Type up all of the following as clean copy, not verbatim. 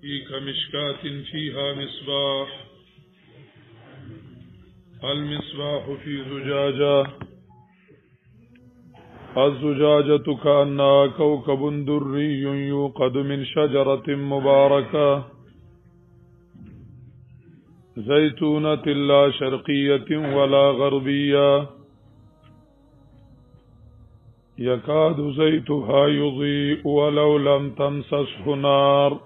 كمشكاة فيها مصباح المصباح في زجاجة الزجاجة كأنها كوكب دري يوقد من شجرة مباركة زيتونة لا شرقية ولا غربية يكاد زيتها يضيء ولو لم تمسسه نار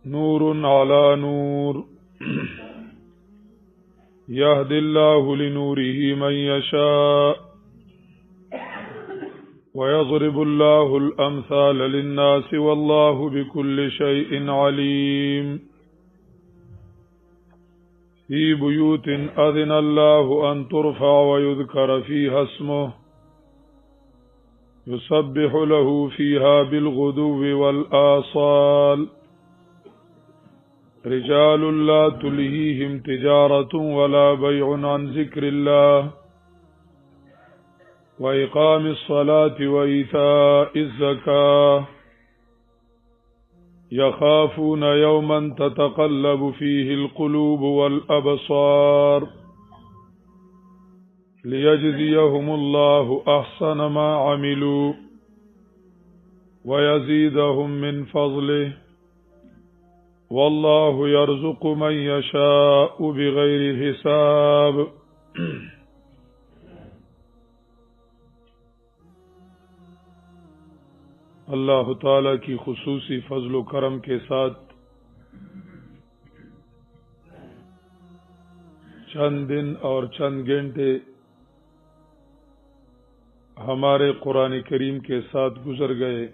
نور على نور يهدي الله لنوره من يشاء ويضرب الله الأمثال للناس والله بكل شيء عليم في بيوت أذن الله أن ترفع ويذكر فيها اسمه يسبح له فيها بالغدو والآصال رجال لا تلهيهم تجارة ولا بيع عن ذكر الله وإقام الصلاة وإيتاء الزكاة يخافون يوما تتقلب فيه القلوب والأبصار ليجزيهم الله أحسن ما عملوا ويزيدهم من فضله والله يرزق من يشاء بغير حساب اللہ تعالی کی خصوصی فضل و کرم کے ساتھ چند دن اور چند گھنٹے ہمارے قرآن کریم کے ساتھ گزر گئے.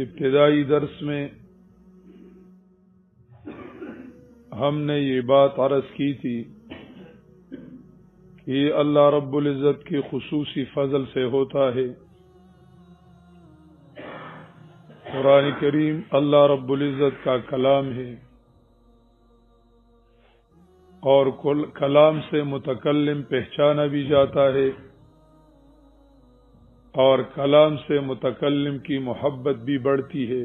ابتدائی درس میں ہم نے یہ بات عرض کی تھی کہ اللہ رب العزت کی خصوصی فضل سے ہوتا ہے. قرآن کریم اللہ رب العزت کا کلام ہے اور کلام سے متکلم پہچانا بھی جاتا ہے اور کلام سے متکلم کی محبت بھی بڑھتی ہے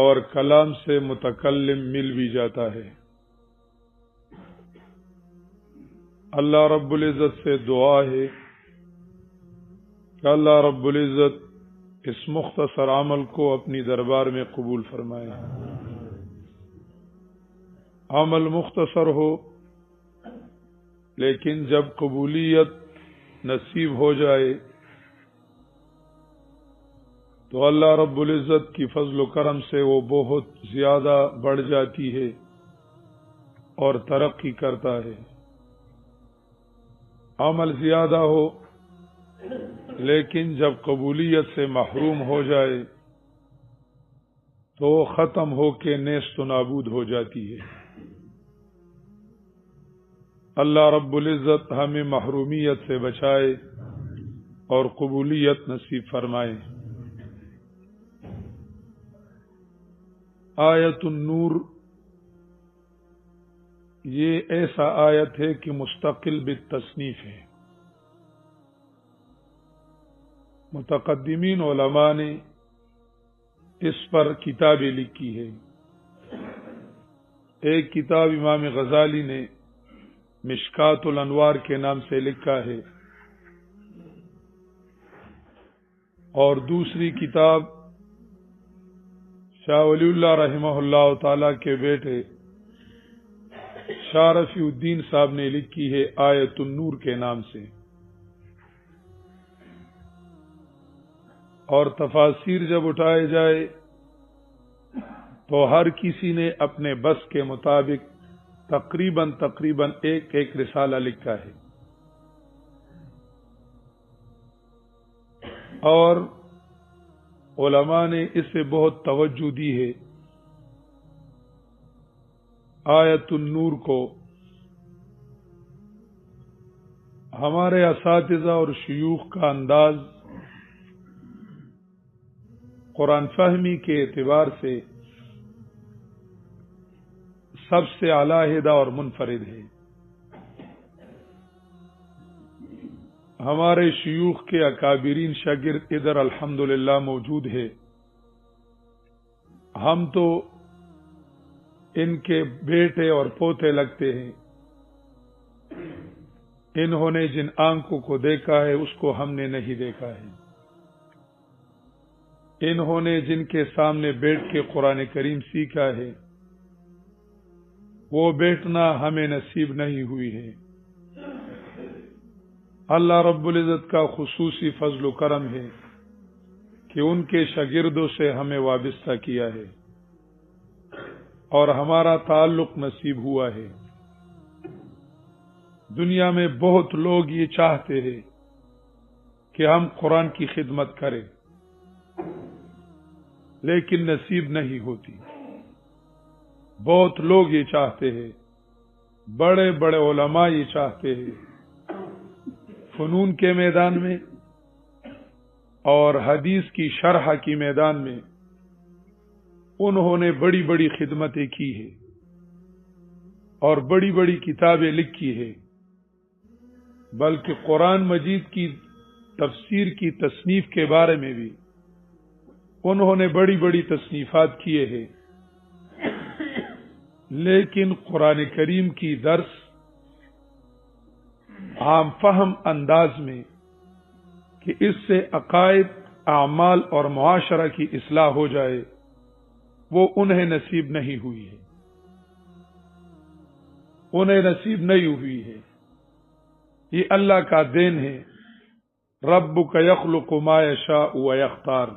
اور کلام سے متکلم مل بھی جاتا ہے. اللہ رب العزت سے دعا ہے کہ اللہ رب العزت اس مختصر عمل کو اپنی دربار میں قبول فرمائے. عمل مختصر ہو لیکن جب قبولیت نصیب ہو جائے تو اللہ رب العزت کی فضل و کرم سے وہ بہت زیادہ بڑھ جاتی ہے اور ترقی کرتا ہے. عمل زیادہ ہو لیکن جب قبولیت سے محروم ہو جائے تو ختم ہو کے نیست و نابود ہو جاتی ہے. اللہ رب العزت ہمیں محرومیت سے بچائے اور قبولیت نصیب فرمائے. آیت النور یہ ایسا آیت ہے کہ مستقل بالتصنیف ہے. متقدمین علماء نے اس پر کتابیں لکھی ہے. ایک کتاب امام غزالی نے مشکات الانوار کے نام سے لکھا ہے اور دوسری کتاب شاہ ولی اللہ رحمہ اللہ تعالی کے بیٹے شاہ رفیع الدین صاحب نے لکھی ہے آیت النور کے نام سے. اور تفاسیر جب اٹھائے جائے تو ہر کسی نے اپنے بس کے مطابق تقریباً ایک ایک رسالہ لکھا ہے اور علماء نے اس سے بہت توجہ دی ہے. آیت النور کو ہمارے اساتذہ اور شیوخ کا انداز قرآن فہمی کے اعتبار سے سب سے علیحدہ اور منفرد ہے. ہمارے شیوخ کے اکابرین شاگرد ادھر الحمدللہ موجود ہے. ہم تو ان کے بیٹے اور پوتے لگتے ہیں. انہوں نے جن آنکھوں کو دیکھا ہے اس کو ہم نے نہیں دیکھا ہے. انہوں نے جن کے سامنے بیٹھ کے قرآن کریم سیکھا ہے وہ بیٹھنا ہمیں نصیب نہیں ہوئی ہے. اللہ رب العزت کا خصوصی فضل و کرم ہے کہ ان کے شاگردوں سے ہمیں وابستہ کیا ہے اور ہمارا تعلق نصیب ہوا ہے. دنیا میں بہت لوگ یہ چاہتے ہیں کہ ہم قرآن کی خدمت کریں لیکن نصیب نہیں ہوتی. بہت لوگ یہ چاہتے ہیں، بڑے بڑے علماء یہ چاہتے ہیں، فنون کے میدان میں اور حدیث کی شرح کی میدان میں انہوں نے بڑی بڑی خدمتیں کی ہیں اور بڑی بڑی کتابیں لکھی ہیں، بلکہ قرآن مجید کی تفسیر کی تصنیف کے بارے میں بھی انہوں نے بڑی بڑی تصنیفات کیے ہیں. لیکن قرآن کریم کی درس عام فہم انداز میں کہ اس سے عقائد، اعمال اور معاشرہ کی اصلاح ہو جائے وہ انہیں نصیب نہیں ہوئی ہے. انہیں نصیب نہیں ہوئی ہے. یہ اللہ کا دین ہے. ربک یخلق ما یشاء ویختار.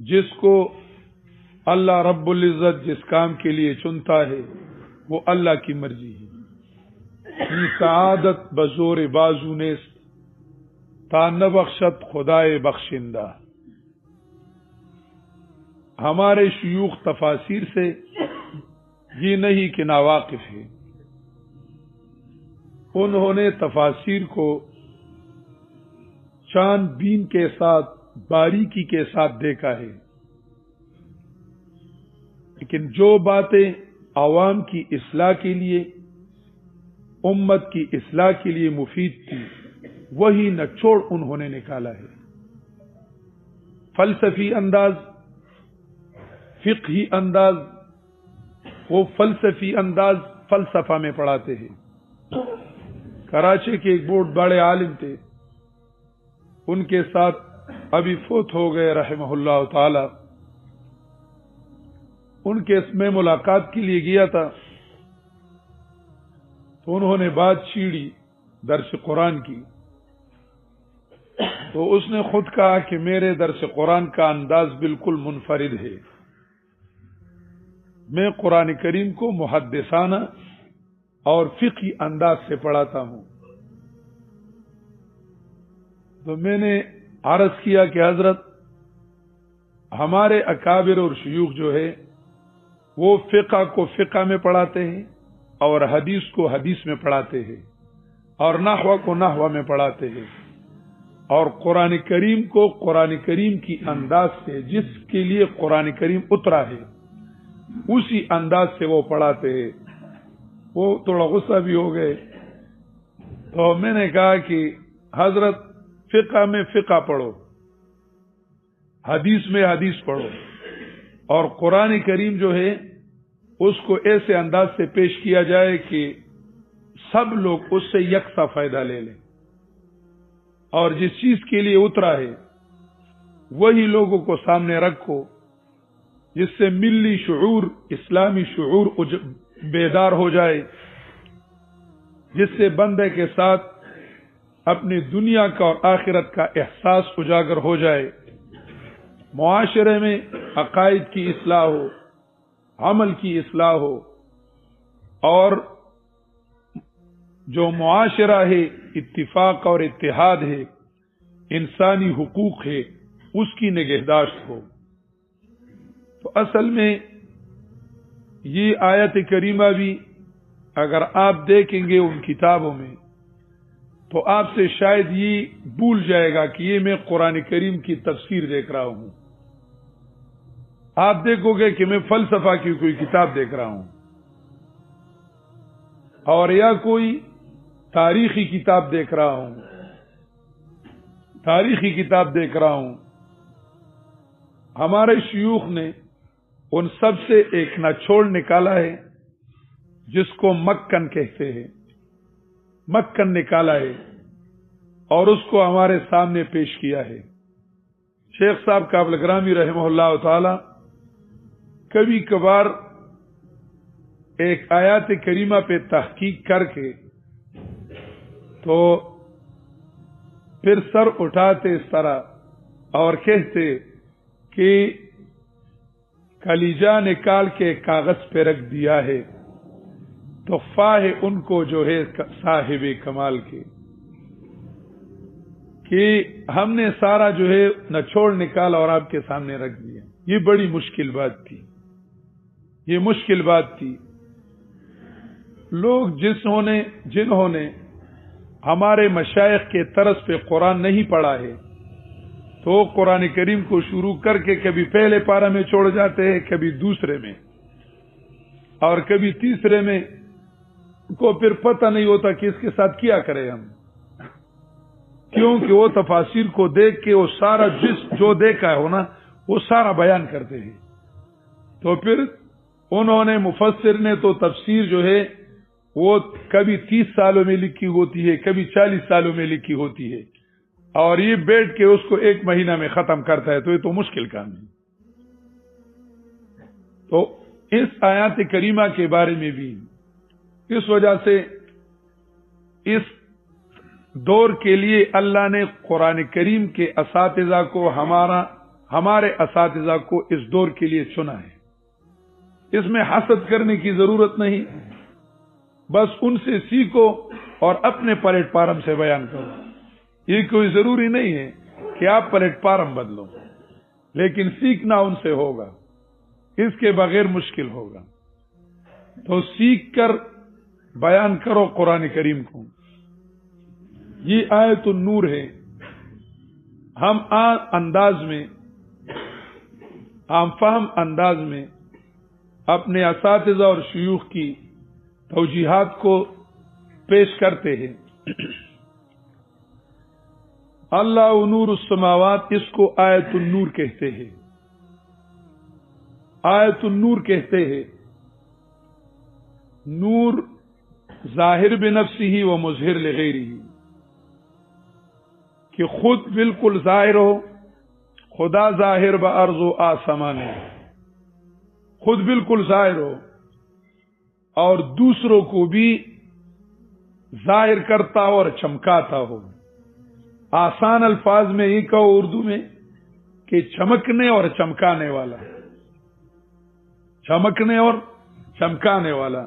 جس کو اللہ رب العزت جس کام کے لیے چنتا ہے وہ اللہ کی مرضی ہے. یہ سعادت بزور بازو نیست تا نبخشت خدائے بخشندہ. ہمارے شیوخ تفاسیر سے یہ نہیں کہ ناواقف ہے. انہوں نے تفاسیر کو چاند بین کے ساتھ باریکی کے ساتھ دیکھا ہے، لیکن جو باتیں عوام کی اصلاح کے لیے، امت کی اصلاح کے لیے مفید تھی وہی نچوڑ انہوں نے نکالا ہے. فلسفی انداز، فقہی انداز، وہ فلسفی انداز فلسفہ میں پڑھاتے ہیں. کراچی کے ایک بہت بڑے عالم تھے، ان کے ساتھ ابھی فوت ہو گئے رحمہ اللہ تعالی. ان کے اس میں ملاقات کے لیے گیا تھا تو انہوں نے بات چھیڑی درس قرآن کی. تو اس نے خود کہا کہ میرے درس قرآن کا انداز بالکل منفرد ہے. میں قرآن کریم کو محدثانہ اور فقہی انداز سے پڑھاتا ہوں. تو میں نے عرض کیا کہ حضرت ہمارے اکابر اور شیوخ جو ہے وہ فقہ کو فقہ میں پڑھاتے ہیں اور حدیث کو حدیث میں پڑھاتے ہیں اور نحو کو نحو میں پڑھاتے ہیں، اور قرآن کریم کو قرآن کریم کی انداز سے جس کے لیے قرآن کریم اترا ہے اسی انداز سے وہ پڑھاتے ہیں. وہ تھوڑا غصہ بھی ہو گئے. تو میں نے کہا کہ حضرت فقہ میں فقہ پڑھو، حدیث میں حدیث پڑھو، اور قرآن کریم جو ہے اس کو ایسے انداز سے پیش کیا جائے کہ سب لوگ اس سے یکساں فائدہ لے لیں، اور جس چیز کے لیے اترا ہے وہی لوگوں کو سامنے رکھو، جس سے ملی شعور، اسلامی شعور بیدار ہو جائے، جس سے بندے کے ساتھ اپنی دنیا کا اور آخرت کا احساس اجاگر ہو جائے، معاشرے میں عقائد کی اصلاح ہو، عمل کی اصلاح ہو، اور جو معاشرہ ہے اتفاق اور اتحاد ہے، انسانی حقوق ہے، اس کی نگہداشت ہو. تو اصل میں یہ آیت کریمہ بھی اگر آپ دیکھیں گے ان کتابوں میں تو آپ سے شاید یہ بھول جائے گا کہ یہ میں قرآن کریم کی تفسیر دیکھ رہا ہوں. آپ دیکھو گے کہ میں فلسفہ کی کوئی کتاب دیکھ رہا ہوں، اور یا کوئی تاریخی کتاب دیکھ رہا ہوں ہمارے شیوخ نے ان سب سے ایک نچوڑ نکالا ہے جس کو مکن کہتے ہیں، مکن نکالا ہے اور اس کو ہمارے سامنے پیش کیا ہے۔ شیخ صاحب کابل گرامی رحمہ اللہ تعالی کبھی کبھار ایک آیات کریمہ پہ تحقیق کر کے تو پھر سر اٹھاتے اس طرح اور کہتے کہ کلیجہ نکال کے کاغذ پہ رکھ دیا ہے، تحفہ ہے ان کو جو ہے صاحب کمال کے، کہ ہم نے سارا جو ہے نچوڑ نکالا اور آپ کے سامنے رکھ دیا۔ یہ بڑی مشکل بات تھی، لوگ جنہوں نے ہمارے مشائخ کے طرز پہ قرآن نہیں پڑھا ہے تو قرآن کریم کو شروع کر کے کبھی پہلے پارہ میں چھوڑ جاتے ہیں، کبھی دوسرے میں اور کبھی تیسرے میں، کو پھر پتہ نہیں ہوتا کہ اس کے ساتھ کیا کرے ہم، کیونکہ وہ تفاسیر کو دیکھ کے وہ سارا جو دیکھا ہے نا وہ سارا بیان کرتے ہیں۔ تو پھر انہوں نے مفسر نے تو تفسیر جو ہے وہ کبھی 30 سالوں میں لکھی ہوتی ہے، کبھی 40 سالوں میں لکھی ہوتی ہے، اور یہ بیٹھ کے اس کو 1 مہینہ میں ختم کرتا ہے، تو یہ تو مشکل کام ہے۔ تو اس آیات کریمہ کے بارے میں بھی اس وجہ سے اس دور کے لیے اللہ نے قرآن کریم کے اساتذہ کو ہمارے اساتذہ کو اس دور کے لیے چنا ہے۔ اس میں حسد کرنے کی ضرورت نہیں، بس ان سے سیکھو اور اپنے پلیٹ فارم سے بیان کرو۔ یہ کوئی ضروری نہیں ہے کہ آپ پلیٹ فارم بدلو، لیکن سیکھنا ان سے ہوگا، اس کے بغیر مشکل ہوگا۔ تو سیکھ کر بیان کرو قرآن کریم کو۔ یہ آیت النور ہے۔ ہم فہم انداز میں اپنے اساتذہ اور شیوخ کی توجیحات کو پیش کرتے ہیں۔ اللہ نور السماوات، اس کو آیت النور کہتے ہیں۔ آیت النور کہتے ہیں نور ظاہر بنفسہ و مظہر لغیرہ، کہ خود بالکل ظاہر ہو، خدا ظاہر بارض و آسمان ہے، خود بالکل ظاہر ہو اور دوسروں کو بھی ظاہر کرتا ہو اور چمکاتا ہو۔ آسان الفاظ میں یہ کہو اردو میں کہ چمکنے اور چمکانے والا، چمکنے اور چمکانے والا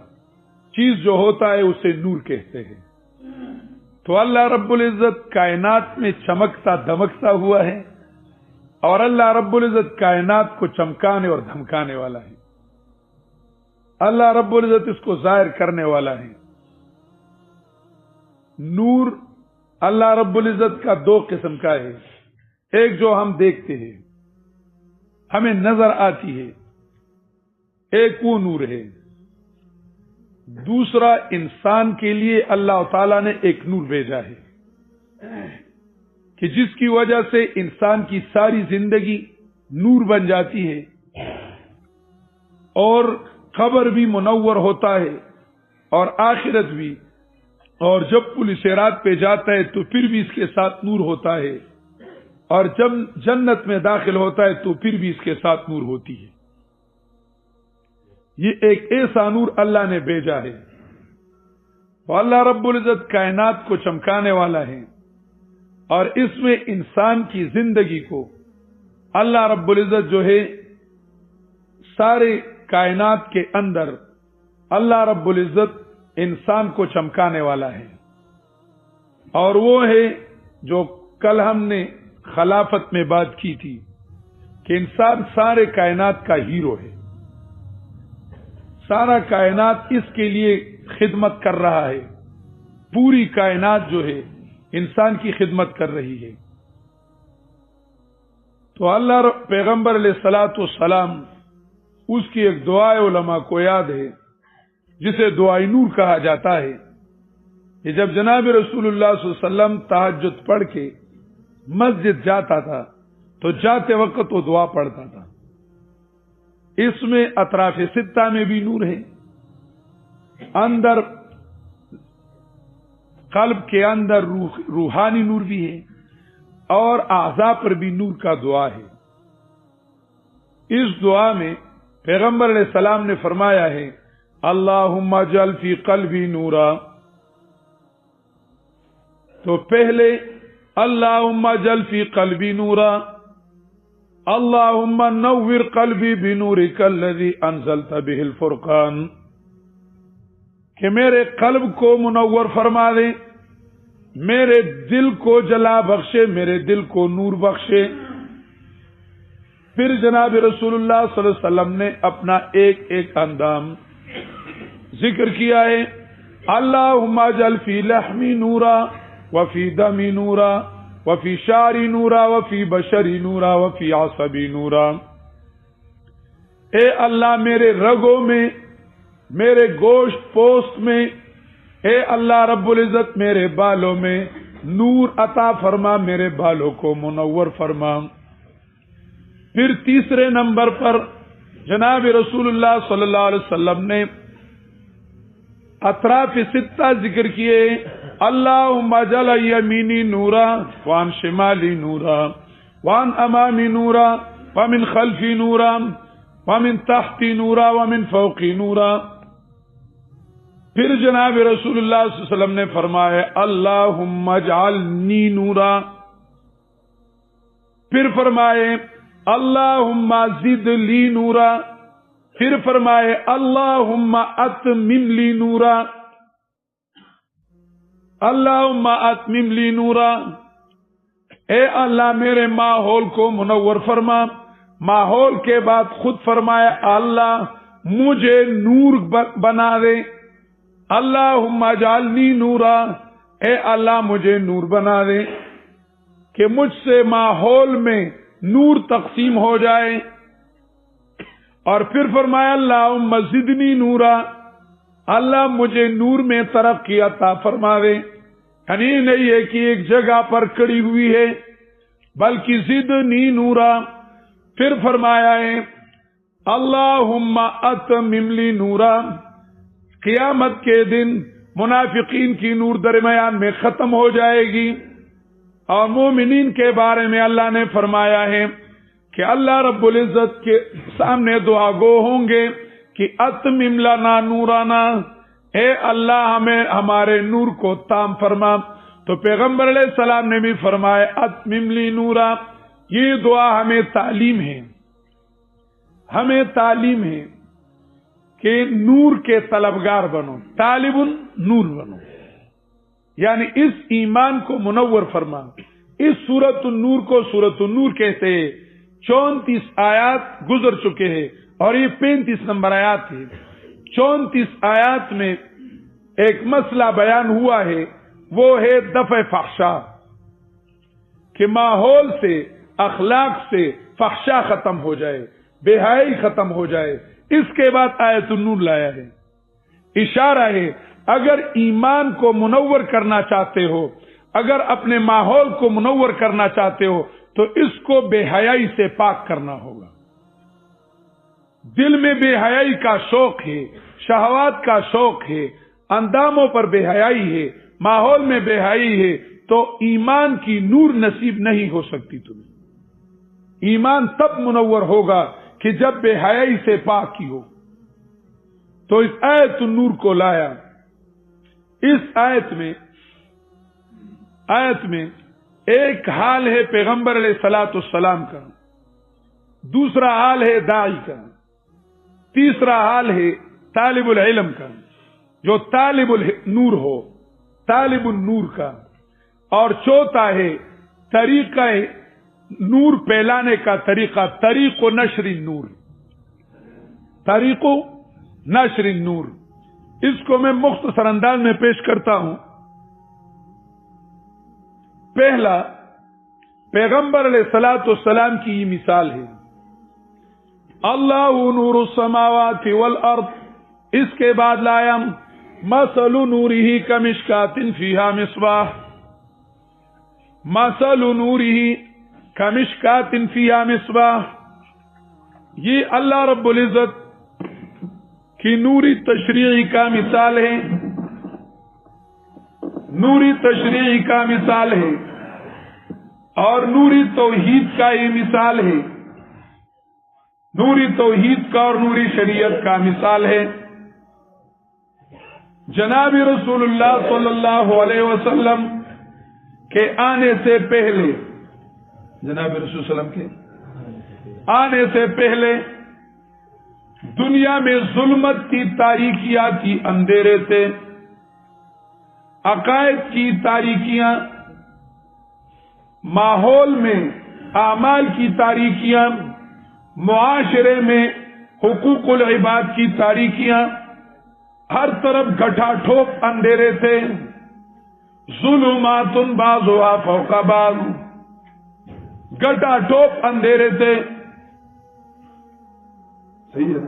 چیز جو ہوتا ہے اسے نور کہتے ہیں۔ تو اللہ رب العزت کائنات میں چمکتا دمکتا ہوا ہے، اور اللہ رب العزت کائنات کو چمکانے اور دھمکانے والا ہے۔ اللہ رب العزت اس کو ظاہر کرنے والا ہے۔ نور اللہ رب العزت کا 2 قسم کا ہے، ایک جو ہم دیکھتے ہیں، ہمیں نظر آتی ہے، ایک وہ نور ہے۔ دوسرا انسان کے لیے اللہ تعالی نے ایک نور بھیجا ہے کہ جس کی وجہ سے انسان کی ساری زندگی نور بن جاتی ہے، اور قبر بھی منور ہوتا ہے اور آخرت بھی، اور جب پولیس رات پہ جاتا ہے تو پھر بھی اس کے ساتھ نور ہوتا ہے، اور جب جنت میں داخل ہوتا ہے تو پھر بھی اس کے ساتھ نور ہوتی ہے۔ یہ ایک ایسا نور اللہ نے بھیجا ہے۔ تو اللہ رب العزت کائنات کو چمکانے والا ہے، اور اس میں انسان کی زندگی کو اللہ رب العزت جو ہے سارے کائنات کے اندر اللہ رب العزت انسان کو چمکانے والا ہے، اور وہ ہے جو کل ہم نے خلافت میں بات کی تھی کہ انسان سارے کائنات کا ہیرو ہے، سارا کائنات اس کے لیے خدمت کر رہا ہے، پوری کائنات جو ہے انسان کی خدمت کر رہی ہے۔ تو اللہ پیغمبر علیہ الصلوۃ والسلام اس کی ایک دعا علماء کو یاد ہے جسے دعائے نور کہا جاتا ہے کہ جب جناب رسول اللہ صلی اللہ علیہ وسلم تہجد پڑھ کے مسجد جاتا تھا تو جاتے وقت وہ دعا پڑھتا تھا. اس میں اطراف ستہ میں بھی نور ہے، اندر قلب کے اندر روحانی نور بھی ہے، اور اعضاء پر بھی نور کا دعا ہے. اس دعا میں پیغمبر علیہ السلام نے فرمایا ہے اللہم اجعل فی قلبی نورا. تو پہلے اللہم اجعل فی قلبی نورا، اللہم نور قلبی بنورک الذی انزلت بہ الفرقان، کہ میرے قلب کو منور فرما دے، میرے دل کو جلا بخشے، میرے دل کو نور بخشے. پھر جناب رسول اللہ صلی اللہ علیہ وسلم نے اپنا ایک ایک اندام ذکر کیا ہے. اللہم اجعل فی لحمی نورا وفی دمی نورا وفی شعری نورا وفی بشری نورا وفی عصبی نورا. اے اللہ میرے رگوں میں، میرے گوشت پوست میں، اے اللہ رب العزت میرے بالوں میں نور عطا فرما، میرے بالوں کو منور فرما. پھر تیسرے نمبر پر جناب رسول اللہ صلی اللہ علیہ وسلم نے اطراف ستہ ذکر کیے. اللہم اجعل یمینی نورا وعن شمالی نورا وعن امامی نورا ومن خلفی نورا ومن تحتی نورا ومن فوقی نورا. پھر جناب رسول اللہ صلی اللہ علیہ وسلم نے فرمایا اللہم اجعلنی نورا. پھر فرمائے اللہم زد لی نورا. پھر فرمائے اللہم اتمم لی نورا، اللہم اتمم لی نورا. اے اللہ میرے ماحول کو منور فرما. ماحول کے بعد خود فرمایا اللہ مجھے نور بنا دے. اللہم اجعلنی نورا، اے اللہ مجھے نور بنا دے کہ مجھ سے ماحول میں نور تقسیم ہو جائے. اور پھر فرمایا اللہم زدنی نورا، اللہ مجھے نور میں ترقی عطا فرما دے. یعنی نہیں ہے کہ ایک جگہ پر کڑی ہوئی ہے بلکہ زدنی نورا. پھر فرمایا ہے اللہم اتمم لی نورا. قیامت کے دن منافقین کی نور درمیان میں ختم ہو جائے گی، اور مومنین کے بارے میں اللہ نے فرمایا ہے کہ اللہ رب العزت کے سامنے دعا گو ہوں گے کہ اتمم لنا نورانا، اے اللہ ہمیں ہمارے نور کو تام فرما. تو پیغمبر علیہ السلام نے بھی فرمایا اتمم لی نورا. یہ دعا ہمیں تعلیم ہے، ہمیں تعلیم ہے کہ نور کے طلبگار بنو، طالب نور بنو، یعنی اس ایمان کو منور فرما. اس سورۃ النور کو سورۃ النور کہتے ہیں. 34 آیات گزر چکے ہیں اور یہ 35 نمبر آیات ہے. 34 آیات میں ایک مسئلہ بیان ہوا ہے، وہ ہے دفع فحشا، کہ ماحول سے، اخلاق سے فحشا ختم ہو جائے، بے حیائی ختم ہو جائے. اس کے بعد آیت النور لایا ہے. اشارہ ہے اگر ایمان کو منور کرنا چاہتے ہو، اگر اپنے ماحول کو منور کرنا چاہتے ہو تو اس کو بے حیائی سے پاک کرنا ہوگا. دل میں بے حیائی کا شوق ہے، شہوات کا شوق ہے، انداموں پر بے حیائی ہے، ماحول میں بے حیائی ہے، تو ایمان کی نور نصیب نہیں ہو سکتی تمہیں. ایمان تب منور ہوگا کہ جب بے حیائی سے پاکی ہو. تو اس آیت النور کو لایا. اس آیت میں ایک حال ہے پیغمبر علیہ الصلوۃ والسلام کا، دوسرا حال ہے داعی کا، تیسرا حال ہے طالب العلم کا جو طالب النور ہو، طالب النور کا، اور چوتھا ہے طریقہ نور پھیلانے کا طریقہ، طریق و نشر النور، طریق و نشر النور. اس کو میں مختصر انداز میں پیش کرتا ہوں. پہلا، پیغمبر علیہ الصلوۃ والسلام کی یہ مثال ہے، اللہ نور السماوات والارض. اس کے بعد لایا مثل نوره کمشکات فیہا مصباح، مثل نوره کمشکات فیہا مصباح، یہ اللہ رب العزت کی نوری تشریعی کا مثال ہے، نوری تشریعی کا مثال ہے، اور نوری توحید کا یہ مثال ہے، نوری توحید کا اور نوری شریعت کا مثال ہے۔ جناب رسول اللہ صلی اللہ علیہ وسلم کے آنے سے پہلے، جناب رسول صلی اللہ علیہ وسلم کے آنے سے پہلے دنیا میں ظلمت کی تاریکیاں کی اندھیرے تھے، عقائد کی تاریکیاں، ماحول میں اعمال کی تاریکیاں، معاشرے میں حقوق العباد کی تاریکیاں، ہر طرف گٹھا ٹھوک اندھیرے تھے، ظلمات بعضها فوق بعض، گٹھا ٹھوک اندھیرے تھے، صحیح ہے،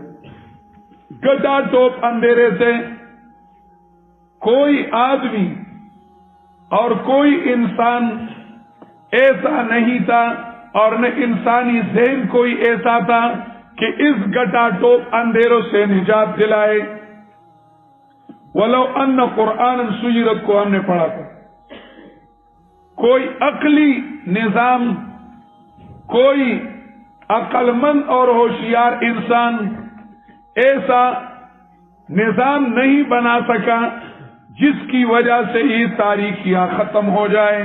گٹھا ٹھوک اندھیرے تھے، کوئی آدمی اور کوئی انسان ایسا نہیں تھا، اور نہ انسانی ذہن کوئی ایسا تھا کہ اس گٹا ٹوپ اندھیروں سے نجات دلائے۔ ولو ان قرآن سجرت کو ہم نے پڑھا تھا، کوئی عقلی نظام، کوئی عقل مند اور ہوشیار انسان ایسا نظام نہیں بنا سکا جس کی وجہ سے یہ تاریکیاں ختم ہو جائے،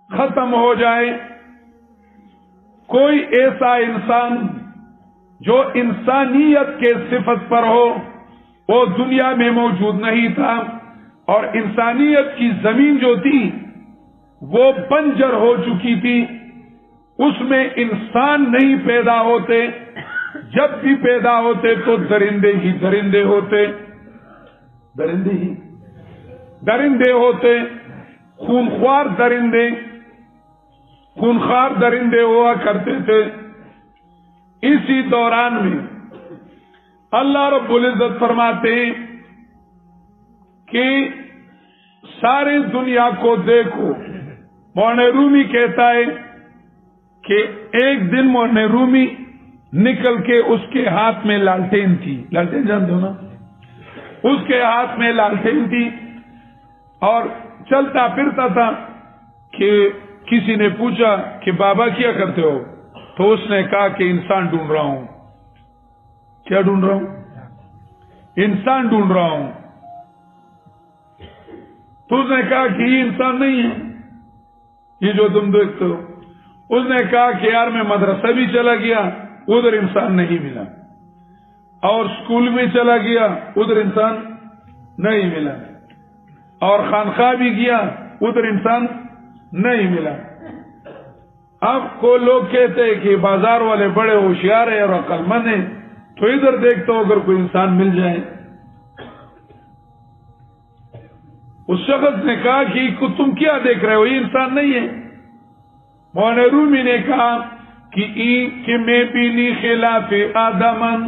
ختم ہو جائے۔ کوئی ایسا انسان جو انسانیت کے صفت پر ہو وہ دنیا میں موجود نہیں تھا، اور انسانیت کی زمین جو تھی وہ بنجر ہو چکی تھی، اس میں انسان نہیں پیدا ہوتے، جب بھی پیدا ہوتے تو درندے ہی درندے ہوتے، درندے ہی درندے ہوتے، خونخوار درندے، خونخوار درندے ہوا کرتے تھے۔ اسی دوران میں اللہ رب العزت فرماتے ہیں کہ سارے دنیا کو دیکھو۔ مولانا رومی کہتا ہے کہ ایک دن مولانا رومی نکل کے اس کے ہاتھ میں لالٹین تھی، لالٹین جانتے ہو نا، اس کے ہاتھ میں لالٹین تھی اور چلتا پھرتا تھا کہ کسی نے پوچھا کہ بابا کیا کرتے ہو؟ تو اس نے کہا کہ انسان ڈھونڈ رہا ہوں۔ کیا ڈھونڈ رہا ہوں؟ انسان ڈھونڈ رہا ہوں۔ تو اس نے کہا کہ یہ انسان نہیں ہے، یہ جو تم دیکھتے ہو۔ اس نے کہا کہ یار میں مدرسہ بھی چلا گیا، ادھر انسان نہیں ملا، اور اسکول میں چلا گیا، ادھر انسان نہیں ملا، اور خانقاہ بھی گیا، ادھر انسان نہیں ملا۔ اب کو لوگ کہتے ہیں کہ بازار والے بڑے ہوشیار ہیں اور عقل مند ہیں، تو ادھر دیکھتا ہو اگر کوئی انسان مل جائے۔ اس شخص نے کہا کہ تم کیا دیکھ رہے ہو، یہ انسان نہیں ہے۔ مولانا رومی نے کہا کہ میں بینی خلاف آدمن،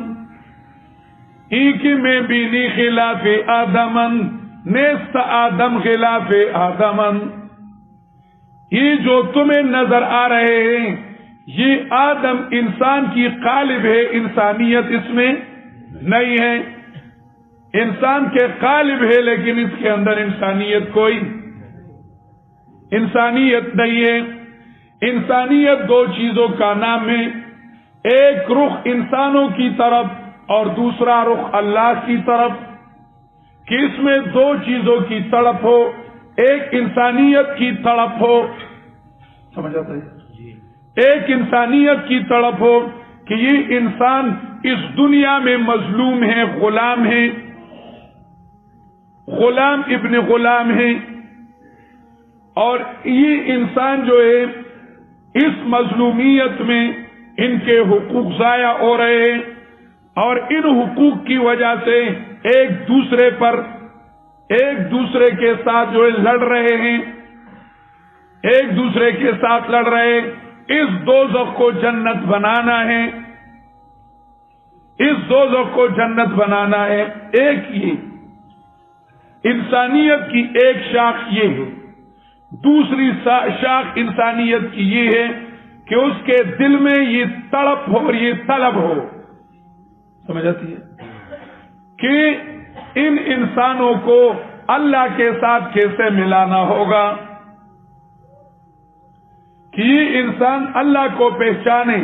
میں بینی خلاف آدمن، نیست آدم خلاف آدمن، یہ جو تمہیں نظر آ رہے ہیں یہ آدم انسان کی قالب ہے، انسانیت اس میں نہیں ہے، انسان کے قالب ہے لیکن اس کے اندر انسانیت کوئی انسانیت نہیں ہے۔ انسانیت دو چیزوں کا نام ہے، ایک رخ انسانوں کی طرف اور دوسرا رخ اللہ کی طرف، کہ اس میں دو چیزوں کی تڑپ ہو، ایک انسانیت کی تڑپ ہو، سمجھ آتا ہے؟ ایک انسانیت کی تڑپ ہو کہ یہ انسان اس دنیا میں مظلوم ہے، غلام ہے، غلام ابن غلام ہے، اور یہ انسان جو ہے اس مظلومیت میں ان کے حقوق ضائع ہو رہے ہیں، اور ان حقوق کی وجہ سے ایک دوسرے کے ساتھ جو ہے لڑ رہے ہیں، ایک دوسرے کے ساتھ لڑ رہے ہیں۔ اس دوزخ کو جنت بنانا ہے، اس دوزخ کو جنت بنانا ہے۔ ایک یہ انسانیت کی ایک شاخ یہ ہے، دوسری شاخ انسانیت کی یہ ہے کہ اس کے دل میں یہ تڑپ ہو اور یہ طلب ہو، سمجھ آتی ہے کہ ان انسانوں کو اللہ کے ساتھ کیسے ملانا ہوگا، کہ یہ انسان اللہ کو پہچانے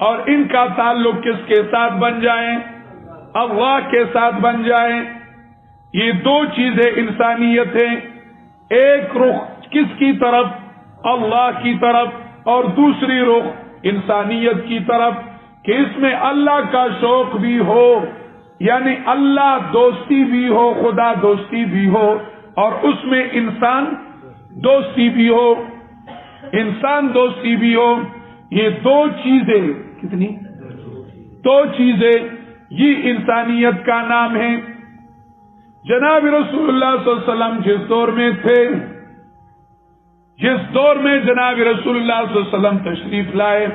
اور ان کا تعلق کس کے ساتھ بن جائے، اللہ کے ساتھ بن جائے۔ یہ دو چیزیں انسانیت ہیں، ایک رخ کس کی طرف، اللہ کی طرف، اور دوسری رخ انسانیت کی طرف، کہ اس میں اللہ کا شوق بھی ہو، یعنی اللہ دوستی بھی ہو، خدا دوستی بھی ہو، اور اس میں انسان دوستی بھی ہو، انسان دوستی بھی ہو۔ یہ دو چیزیں، کتنی؟ دو چیزیں، یہ انسانیت کا نام ہے۔ جناب رسول اللہ صلی اللہ علیہ وسلم جس دور میں تھے، جس دور میں جناب رسول اللہ صلی اللہ علیہ وسلم تشریف لائے،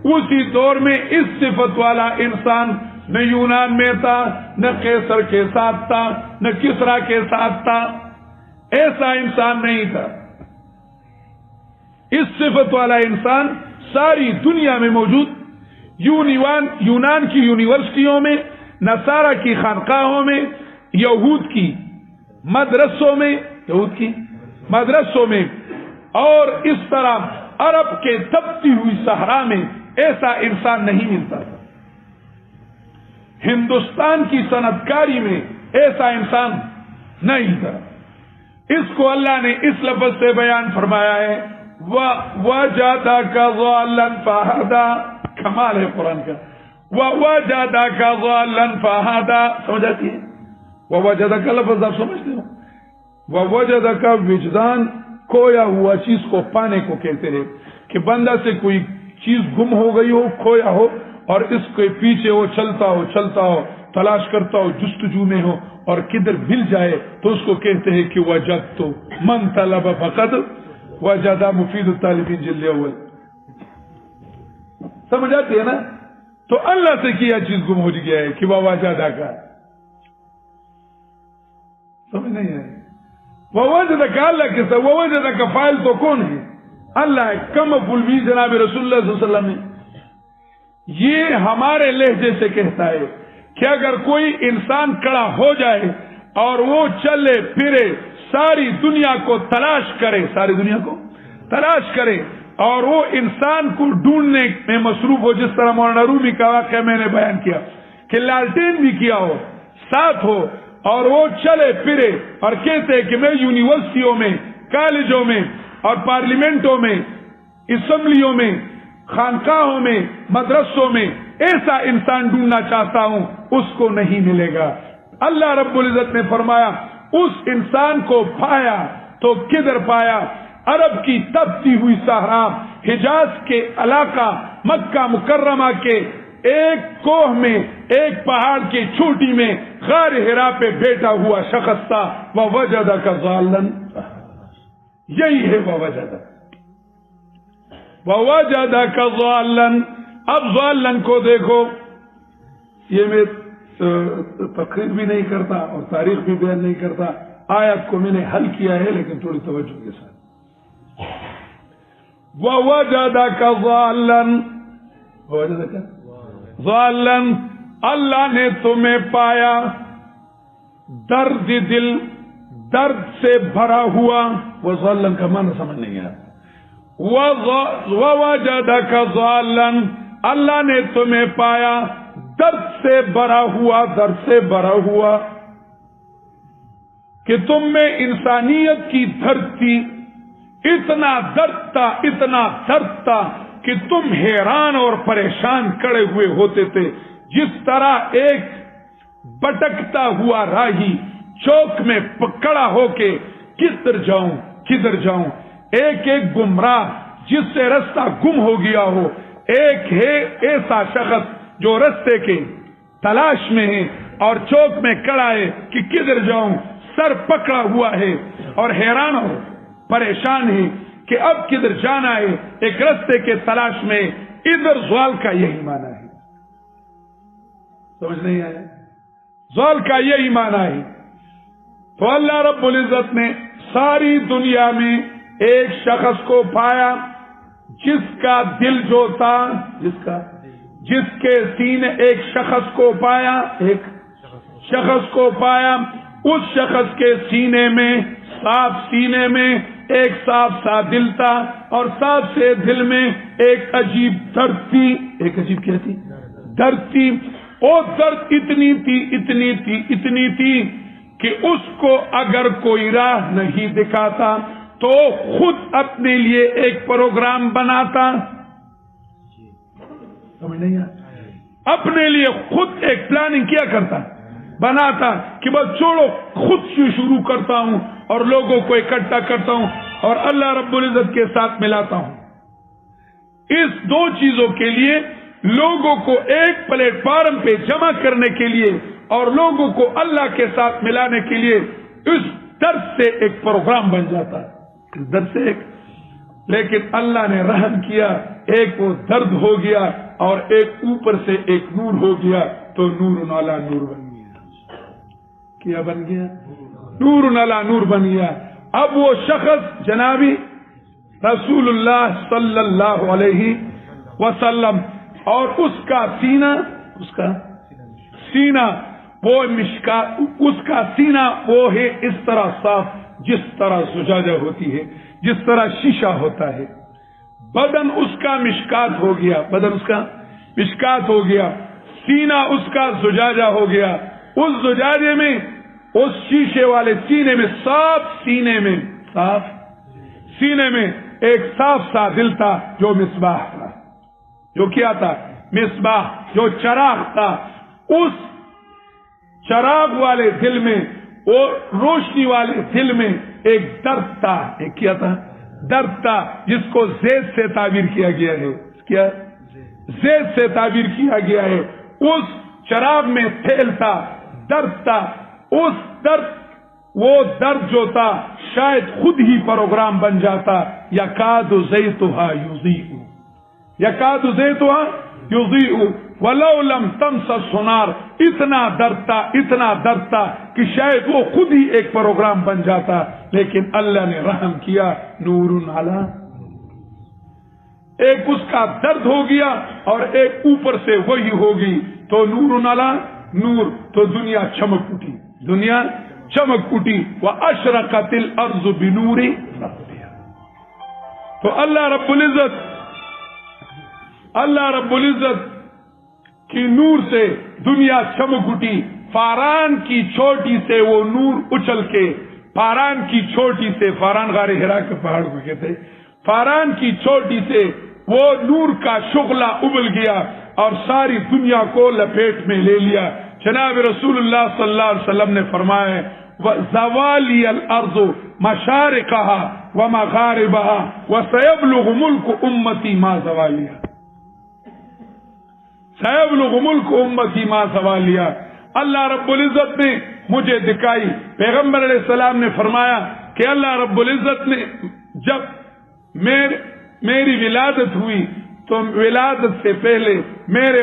اسی دور میں اس صفت والا انسان نہ یونان میں تھا، نہ قیصر کے ساتھ تھا، نہ کسرا کے ساتھ تھا، ایسا انسان نہیں تھا۔ اس صفت والا انسان ساری دنیا میں موجود، یونان کی یونیورسٹیوں میں، نصارہ کی خانقاہوں میں، یہود کی مدرسوں میں، یہود کی مدرسوں میں، اور اس طرح عرب کے تپتی ہوئی صحرا میں ایسا انسان نہیں ملتا تھا۔ ہندوستان کی صنعت کاری میں ایسا انسان نہیں تھا۔ اس کو اللہ نے اس لفظ سے بیان فرمایا ہے، وَوَجَدَكَ ضَالًّا فَهَدَىٰ، کمال ہے قرآن کا۔ وَوَجَدَكَ ضَالًّا فَهَدَىٰ، سمجھ آتی ہے؟ وَوَجَدَكَ لفظ آپ سمجھتے ہو؟ وَوَجَدَكَ وجدان کھویا ہوا چیز کو پانے کو کہتے ہیں، کہ بندہ سے کوئی چیز گم ہو گئی ہو، کھویا ہو، اور اس کے پیچھے وہ چلتا ہو، تلاش کرتا ہو، جستجو میں ہو، اور کدھر مل جائے تو اس کو کہتے ہیں کہ وجدت من طلب فقد وجد، مفید الطالبین جلد اول۔ سمجھ آتی ہے نا؟ تو اللہ سے کیا چیز گم ہو گیا ہے کہ وہ وجدہ کا، سمجھ نہیں ہے؟ وہ وجدہ کا اللہ کے ساتھ، وہ وجدہ کا فائل تو کون ہے؟ اللہ ہے۔ کم مفعول بھی جناب رسول اللہ صلی اللہ علیہ وسلم نے یہ ہمارے لہجے سے کہتا ہے کہ اگر کوئی انسان کھڑا ہو جائے اور وہ چلے پھرے، ساری دنیا کو تلاش کرے، ساری دنیا کو تلاش کرے، اور وہ انسان کو ڈھونڈنے میں مصروف ہو، جس طرح مولانا رومی کا واقعہ میں نے بیان کیا کہ لالٹین بھی کیا ہو، ساتھ ہو، اور وہ چلے پھرے اور کہتے کہ میں یونیورسٹیوں میں، کالجوں میں اور پارلیمنٹوں میں، اسمبلیوں میں، خانقاہوں میں، مدرسوں میں ایسا انسان ڈھونڈنا چاہتا ہوں، اس کو نہیں ملے گا۔ اللہ رب العزت نے فرمایا اس انسان کو پایا تو کدھر پایا؟ عرب کی تپتی ہوئی صحرا، حجاز کے علاقہ، مکہ مکرمہ کے ایک کوہ میں، ایک پہاڑ کی چوٹی میں، غار حرا پہ بیٹھا ہوا شخص تھا۔ وَوَجَدَكَ ضَالًّا، یہی ہے وَوَجَدَكَ ضَالًّا۔ اب ضالًا کو دیکھو، یہ میں تقریر بھی نہیں کرتا اور تاریخ بھی بیان نہیں کرتا، آیت کو میں نے حل کیا ہے لیکن تھوڑی توجہ کے ساتھ۔ وَوَجَدَكَ ضَالًّا، ضَالًّا، اللہ نے تمہیں پایا درد دل، درد سے بھرا ہوا۔ وہ ضَالًّا کا معنی سمجھ نہیں آیا۔ وَوَجَدَكَ ضَالًّا، اللہ نے تمہیں پایا درد سے بھرا ہوا، درد سے بھرا ہوا، کہ تم میں انسانیت کی درد تھی، اتنا درد تھا، اتنا درد تھا کہ تم حیران اور پریشان کھڑے ہوئے ہوتے تھے، جس طرح ایک بٹکتا ہوا راہی چوک میں پکڑا ہو کے کدھر جاؤں کدھر جاؤں، ایک ایک گمراہ جس سے رستہ گم ہو گیا ہو، ایک ہے ایسا شخص جو رستے کے تلاش میں ہے اور چوک میں کھڑا ہے کہ کدھر جاؤں، سر پکڑا ہوا ہے اور حیران ہو پریشان ہے کہ اب کدھر جانا ہے، ایک رستے کے تلاش میں۔ ادھر زوال کا یہی معنی ہے، سمجھ نہیں آیا؟ زوال کا یہی معنی ہے تو اللہ رب العزت نے ساری دنیا میں ایک شخص کو پایا جس کا دل جو تھا، جس کے سینے، ایک شخص کو پایا، ایک شخص کو پایا، اس شخص کے سینے میں، صاف سینے میں ایک صاف سا دل تھا، اور صاف سے دل میں ایک عجیب درد تھی، ایک عجیب کیا تھی؟ درد تھی. وہ درد اتنی تھی کہ اس کو اگر کوئی راہ نہیں دکھاتا تو خود اپنے لیے ایک پروگرام بناتا، سمجھ نہیں آیا؟ اپنے لیے خود ایک پلاننگ کیا کرتا، بناتا کہ بس چھوڑو، خود سے شروع کرتا ہوں اور لوگوں کو اکٹھا کرتا ہوں اور اللہ رب العزت کے ساتھ ملاتا ہوں. اس دو چیزوں کے لیے، لوگوں کو ایک پلیٹ فارم پہ جمع کرنے کے لیے اور لوگوں کو اللہ کے ساتھ ملانے کے لیے، اس درد سے ایک پروگرام بن جاتا ہے، اس درد سے ایک. لیکن اللہ نے رحم کیا، ایک وہ درد ہو گیا اور ایک اوپر سے ایک نور ہو گیا، تو نور علی نور بن گیا. کیا بن گیا؟ نور علی نور بن گیا. اب وہ شخص جنابی رسول اللہ صلی اللہ علیہ وسلم، اور اس کا سینہ، وہ اس کا سینہ وہ ہے اس طرح صاف جس طرح زجاجہ ہوتی ہے، جس طرح شیشہ ہوتا ہے. بدن اس کا مشکات ہو گیا، بدن اس کا مشکات ہو گیا، سینہ اس کا زجاجہ ہو گیا. اس زجاجے میں، اس شیشے والے سینے میں، صاف سینے میں ایک صاف سا دل تھا جو مصباح تھا. جو کیا تھا؟ مصباح، جو چراغ تھا. اس چراغ والے دل میں، وہ روشنی والے دل میں ایک درد تھا. ایک کیا تھا؟ درد تھا، جس کو زید سے تعبیر کیا گیا ہے. کیا؟ زید سے تعبیر کیا گیا ہے. اس چراغ میں تیل تھا، درد تھا. اس درد، وہ درد جو تھا شاید خود ہی پروگرام بن جاتا. یکاد زیتھا یضیء، یکاد زیتھا یضیء ولو لم تمسس نار. اتنا درد تھا کہ شاید وہ خود ہی ایک پروگرام بن جاتا. لیکن اللہ نے رحم کیا، نور علی، ایک اس کا درد ہو گیا اور ایک اوپر سے وہی ہوگی، تو نور علی نور. تو دنیا چمک اٹھی، دنیا چمک اٹھی. واشرقت الارض بنور ربها. تو اللہ رب العزت کی نور سے دنیا چمک اٹھی. فاران کی چوٹی سے وہ نور اچھل کے، فاران کی چوٹی سے، فاران غار حرا کے پہاڑ کو کہتے ہیں، فاران کی چوٹی سے وہ نور کا شغلہ ابل گیا اور ساری دنیا کو لپیٹ میں لے لیا. جناب رسول اللہ صلی اللہ علیہ وسلم نے فرمایا، زوالی الارض مشارقها ومغاربها وسيبلغ ملك امتی ما زوالیا، سيبلغ ملک امتی ما زوالیا. اللہ رب العزت نے مجھے دکھائی. پیغمبر علیہ السلام نے فرمایا کہ اللہ رب العزت نے جب میری ولادت ہوئی تو ولادت سے پہلے میری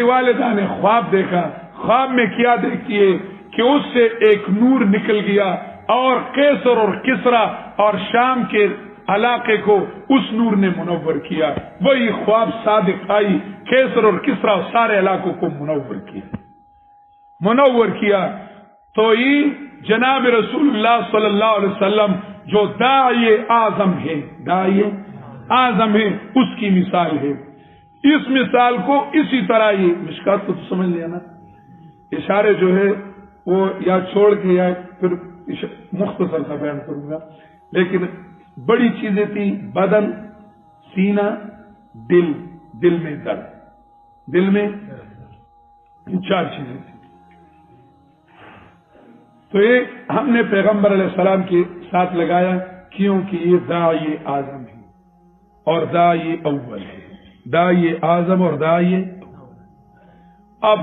والدہ نے خواب دیکھا. خواب میں کیا دیکھتی ہے کہ اس سے ایک نور نکل گیا اور قیصر اور کسرا اور شام کے علاقے کو اس نور نے منور کیا. وہی خواب صادق آئی، قیصر اور کسرا سارے علاقوں کو منور کیا. تو یہ جناب رسول اللہ صلی اللہ علیہ وسلم جو داعی اعظم ہے، داعی اعظم ہے، اس کی مثال ہے. اس مثال کو اسی طرح، یہ مشکات کو تو سمجھ لیا نا، اشارے جو ہے وہ یا چھوڑ کے یا پھر مختصر سا بیان کروں گا. لیکن بڑی چیزیں تھیں، بدن، سینہ، دل میں درد، دل میں چار چیزیں تھیں. تو یہ ہم نے پیغمبر علیہ السلام کے ساتھ لگایا کیونکہ یہ داعی اعظم ہے اور داعی اول ہے، داعی اعظم اور داعی. اب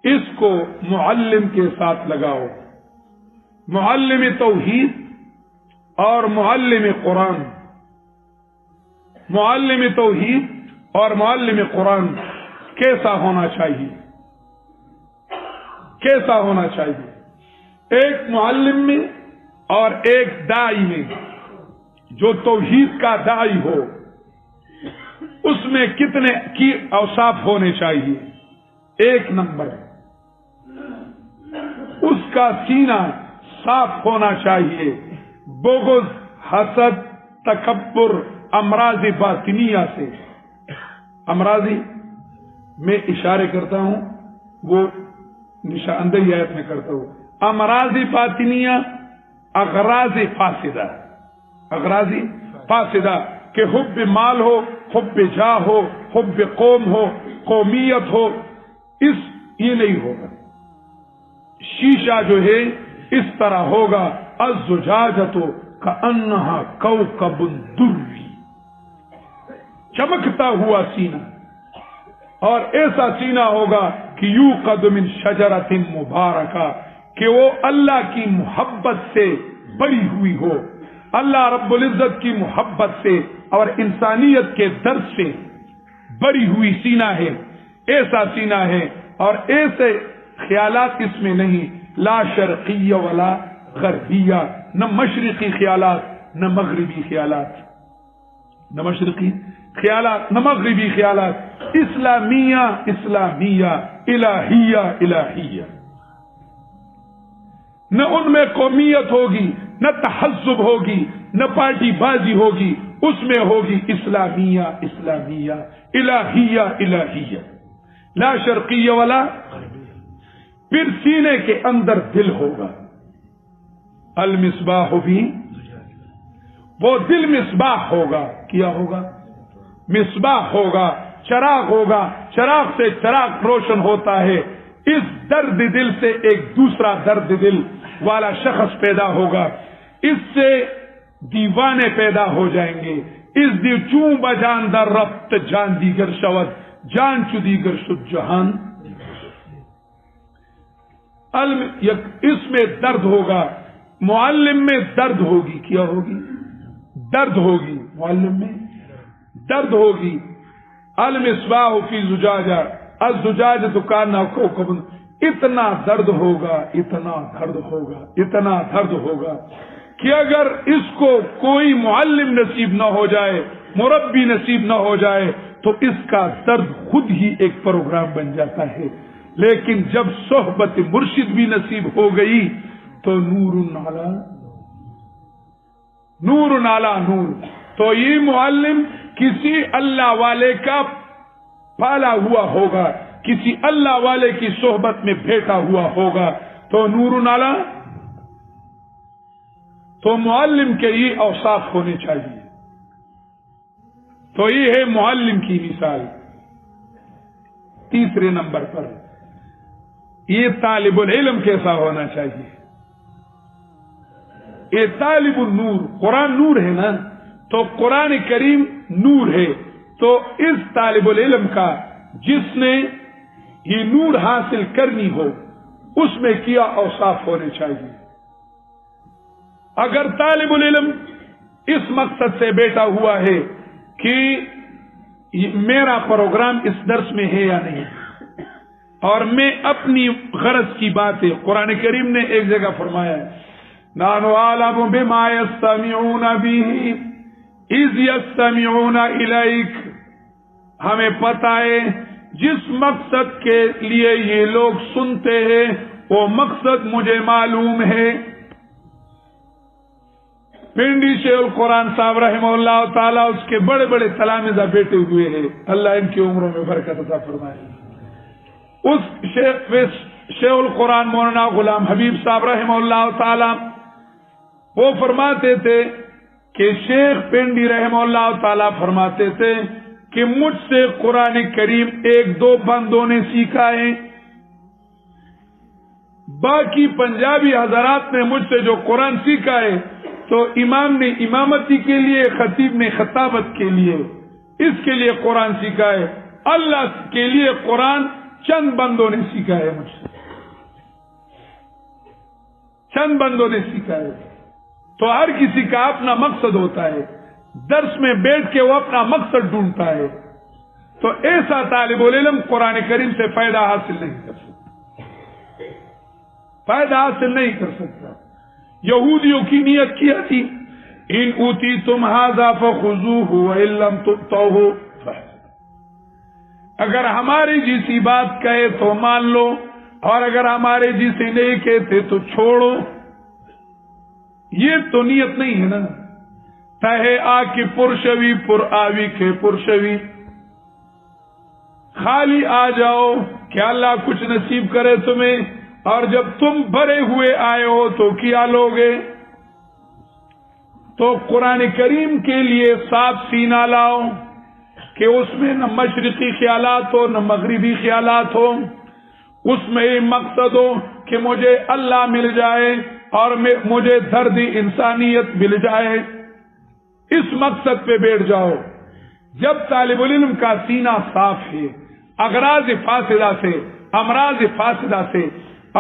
اس کو معلم کے ساتھ لگاؤ، معلم توحید اور معلم قرآن. معلم توحید اور معلم قرآن کیسا ہونا چاہیے؟ کیسا ہونا چاہیے؟ ایک معلم میں اور ایک داعی میں، جو توحید کا داعی ہو اس میں کتنے کی اوصاف ہونے چاہیے؟ 1 نمبر، اس کا سینہ صاف ہونا چاہیے بغض، حسد، تکبر، امراض باطنیہ سے۔ امراضی میں اشارے کرتا ہوں، وہ نشاندہی آیت میں کرتا ہوں۔ امراض باطنیہ، اغراض فاسدہ، اغراض فاسدہ کہ حب مال ہو، حب جاہ ہو، حب قوم ہو، قومیت ہو، یہ نہیں ہوگا۔ شیشہ جو ہے اس طرح ہوگا، الزجاجۃ کأنہا کوکب دری، چمکتا ہوا سینہ، اور ایسا سینہ ہوگا کہ یوقد من شجرۃ مبارکہ، کہ وہ اللہ کی محبت سے بری ہوئی ہو، اللہ رب العزت کی محبت سے اور انسانیت کے درد سے بری ہوئی سینہ ہے، ایسا سینہ ہے، اور ایسے خیالات اس میں نہیں، لا شرقیہ ولا غربیہ، نہ مشرقی خیالات نہ مغربی خیالات، نہ مشرقی خیالات نہ مغربی خیالات، اسلامیہ اسلامیہ، الہیہ الہیہ، نہ ان میں قومیت ہوگی، نہ تحزب ہوگی، نہ پارٹی بازی ہوگی، اس میں ہوگی اسلامیہ اسلامیہ، الہیہ الہیہ، لا شرقیہ ولا۔ پھر سینے کے اندر دل ہوگا، المصباح بھی، وہ دل مصباح ہوگا، کیا ہوگا؟ مصباح ہوگا، چراغ ہوگا، چراغ سے چراغ روشن ہوتا ہے، اس درد دل سے ایک دوسرا درد دل والا شخص پیدا ہوگا، اس سے دیوانے پیدا ہو جائیں گے، اس دی چون بجان در ربط جان دیگر شود، جان چو دیگر شد جہان۔ اس میں درد ہوگا، معلم میں درد ہوگی، کیا ہوگی؟ درد ہوگی، معلم میں درد ہوگی۔ المصباح فی زجاجہ، الزجاجۃ کانہا کوکب، اتنا درد ہوگا، اتنا درد ہوگا، اتنا درد ہوگا کہ اگر اس کو کوئی معلم نصیب نہ ہو جائے، مربی نصیب نہ ہو جائے، تو اس کا درد خود ہی ایک پروگرام بن جاتا ہے، لیکن جب صحبت مرشد بھی نصیب ہو گئی تو نور علی نور علی نور۔ تو یہ معلم کسی اللہ والے کا پالا ہوا ہوگا، کسی اللہ والے کی صحبت میں بیٹھا ہوا ہوگا، تو نور علی، تو معلم کے یہ اوصاف ہونے چاہیے۔ تو یہ ہے معلم کی مثال۔ تیسرے نمبر پر یہ طالب العلم کیسا ہونا چاہیے؟ یہ طالب النور، قرآن نور ہے نا، تو قرآن کریم نور ہے، تو اس طالب العلم کا جس نے یہ نور حاصل کرنی ہو، اس میں کیا اوصاف ہونے چاہیے؟ اگر طالب العلم اس مقصد سے بیٹھا ہوا ہے کہ میرا پروگرام اس درس میں ہے یا نہیں، اور میں اپنی غرض کی بات ہے، قرآن کریم نے ایک جگہ فرمایا ہے، نحن اعلم بما یستمعون به اذ یستمعون الیک، ہمیں پتہ ہے جس مقصد کے لیے یہ لوگ سنتے ہیں وہ مقصد مجھے معلوم ہے۔ پنڈی شیخ القرآن صاحب رحمہ اللہ تعالیٰ، اس کے بڑے بڑے تلامذہ بیٹھے ہوئے ہیں، اللہ ان کی عمروں میں برکت عطا فرمائے۔ اس شیخ القرآن مولانا غلام حبیب صاحب رحمہ اللہ تعالیٰ وہ فرماتے تھے کہ شیخ پنڈی رحمہ اللہ تعالیٰ فرماتے تھے کہ مجھ سے قرآن کریم 1-2 بندوں نے سیکھا ہے، باقی پنجابی حضرات نے مجھ سے جو قرآن سیکھا ہے تو امام نے امامتی کے لیے، خطیب نے خطابت کے لیے، اس کے لیے قرآن سیکھا ہے، اللہ کے لیے قرآن چند بندوں نے سیکھا ہے، مجھ سے چند بندوں نے سیکھا ہے۔ تو ہر کسی کا اپنا مقصد ہوتا ہے، درس میں بیٹھ کے وہ اپنا مقصد ڈھونڈتا ہے، تو ایسا طالب العلم قرآن کریم سے فائدہ حاصل نہیں کر سکتا۔ فائدہ حاصل نہیں کر سکتا. یہودیوں کی نیت کیا تھی ان اوتیتم ھذا فخذوہ وان لم تؤتوہ، اگر ہماری جیسی بات کہے تو مان لو اور اگر ہمارے جیسے نہیں کہتے تو چھوڑو. یہ تو نیت نہیں ہے نا. تہے آ کی پرشوی پر آوی کے پرشوی، خالی آ جاؤ کہ اللہ کچھ نصیب کرے تمہیں، اور جب تم بھرے ہوئے آئے ہو تو کیا لوگے. تو قرآن کریم کے لیے صاف سینہ لاؤ کہ اس میں نہ مشرقی خیالات ہو نہ مغربی خیالات ہو. اس میں یہ مقصد ہو کہ مجھے اللہ مل جائے اور مجھے درد انسانیت مل جائے. اس مقصد پہ بیٹھ جاؤ. جب طالب العلم کا سینہ صاف ہے اغراض فاسدہ سے، امراض فاسدہ سے،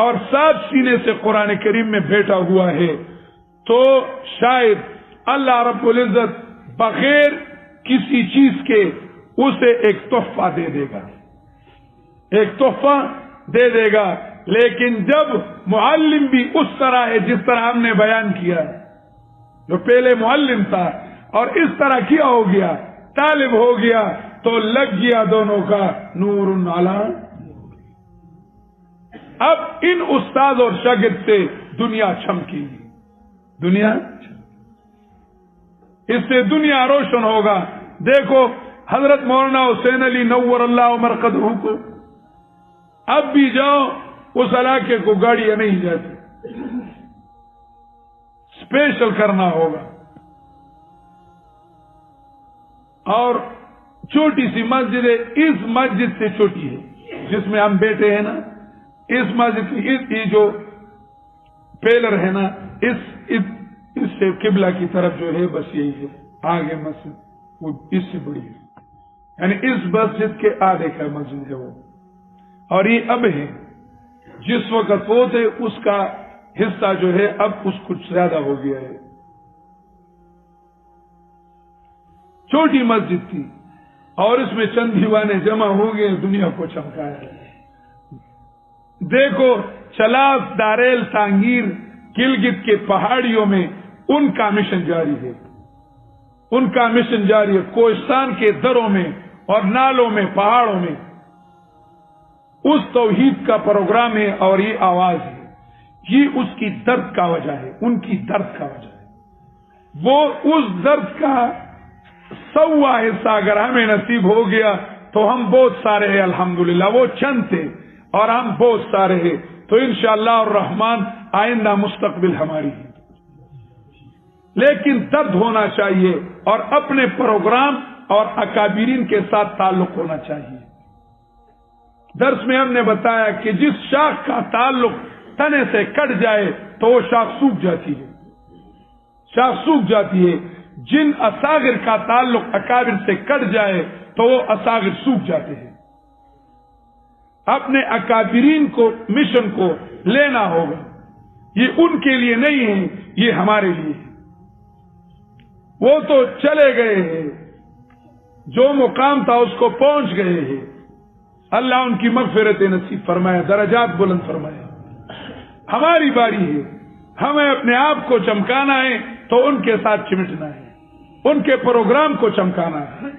اور صاف سینے سے قرآن کریم میں بیٹھا ہوا ہے، تو شاید اللہ رب العزت بغیر کسی چیز کے اسے ایک تحفہ دے دے گا، ایک تحفہ دے دے گا. لیکن جب معلم بھی اس طرح ہے جس طرح ہم نے بیان کیا، جو پہلے معلم تھا اور اس طرح کیا ہو گیا، طالب ہو گیا، تو لگ گیا دونوں کا نور علی. اب ان استاد اور شاگرد سے دنیا چمکی گی، دنیا اس سے دنیا روشن ہوگا. دیکھو حضرت مولانا حسین علی نور اللہ مرقدہ کو، اب بھی جاؤ اس علاقے کو گاڑیاں نہیں جاتی، اسپیشل کرنا ہوگا. اور چھوٹی سی مسجد ہے، اس مسجد سے چھوٹی ہے جس میں ہم بیٹھے ہیں نا، اس مسجد کی یہ جو پیلر ہے نا، اس سے قبلہ کی طرف جو ہے بس یہی ہے. آگے مسجد وہ اس سے بڑی ہے، یعنی اس مسجد کے آدھے کا مسجد ہے وہ. اور یہ اب ہے، جس وقت وہ تھے اس کا حصہ جو ہے اب اس کچھ زیادہ ہو گیا ہے. چھوٹی مسجد تھی اور اس میں چند دیوانے جمع ہو گئے، دنیا کو چمکایا. دیکھو چلاس، داریل، تانگیر، گلگت کے پہاڑیوں میں ان کا مشن جاری ہے، ان کا مشن جاری ہے. کوہستان کے دروں میں اور نالوں میں، پہاڑوں میں اس توحید کا پروگرام ہے. اور یہ آواز ہے، یہ اس کی درد کا وجہ ہے، ان کی درد کا وجہ ہے. وہ اس درد کا 100واں حصہ اگر ہمیں نصیب ہو گیا تو ہم بہت سارے ہیں الحمدللہ. وہ چند تھے اور ہم بہت سارے ہیں، تو انشاءاللہ الرحمن آئندہ مستقبل ہماری ہے. لیکن درد ہونا چاہیے اور اپنے پروگرام اور اکابرین کے ساتھ تعلق ہونا چاہیے. درس میں ہم نے بتایا کہ جس شاخ کا تعلق تنے سے کٹ جائے تو وہ شاخ سوکھ جاتی ہے، شاخ سوکھ جاتی ہے. جن اصاغر کا تعلق اکابر سے کٹ جائے تو وہ اصاغر سوکھ جاتے ہیں. اپنے اکابرین کو، مشن کو لینا ہوگا. یہ ان کے لیے نہیں ہے، یہ ہمارے لیے ہے. وہ تو چلے گئے ہیں، جو مقام تھا اس کو پہنچ گئے ہیں. اللہ ان کی مغفرت نصیب فرمائے، درجات بلند فرمائے. ہماری باری ہے، ہمیں اپنے آپ کو چمکانا ہے تو ان کے ساتھ چمٹنا ہے، ان کے پروگرام کو چمکانا ہے.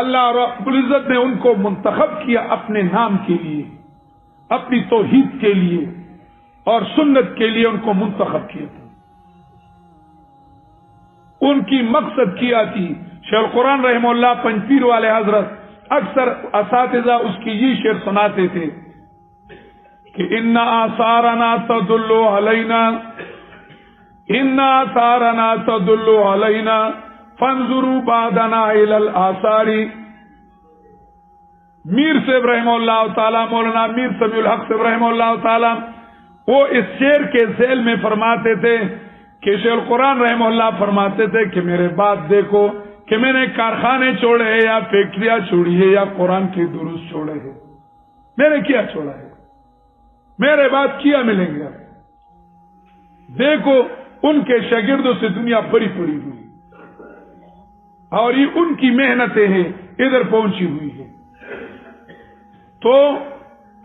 اللہ رب العزت نے ان کو منتخب کیا اپنے نام کے لیے، اپنی توحید کے لیے اور سنت کے لیے ان کو منتخب کیا تھا. ان کی مقصد کیا تھی. شیخ القرآن رحمہ اللہ پنجپیر والے حضرت اکثر اساتذہ اس کی یہ شعر سناتے تھے کہ ان آثارنا تدل علینا، ان آثارنا تدل علینا فانظروا بعدنا الی الاثار. میر صاحب رحمہ اللہ تعالی، مولانا میر سمیع الحق صاحب رحمہ اللہ تعالی، وہ اس شعر کے ذیل میں فرماتے تھے کہ شیخ القرآن رحمہ اللہ فرماتے تھے کہ میرے بات دیکھو کہ میں نے کارخانے چھوڑے ہیں یا فیکٹریاں چھوڑی ہے یا قرآن کے دروس چھوڑے ہیں، میں نے کیا چھوڑا ہے؟ میرے بعد کیا ملیں گے؟ دیکھو ان کے شاگردوں سے دنیا بڑی پڑی ہوئی اور یہ ان کی محنتیں ہیں ادھر پہنچی ہوئی ہے. تو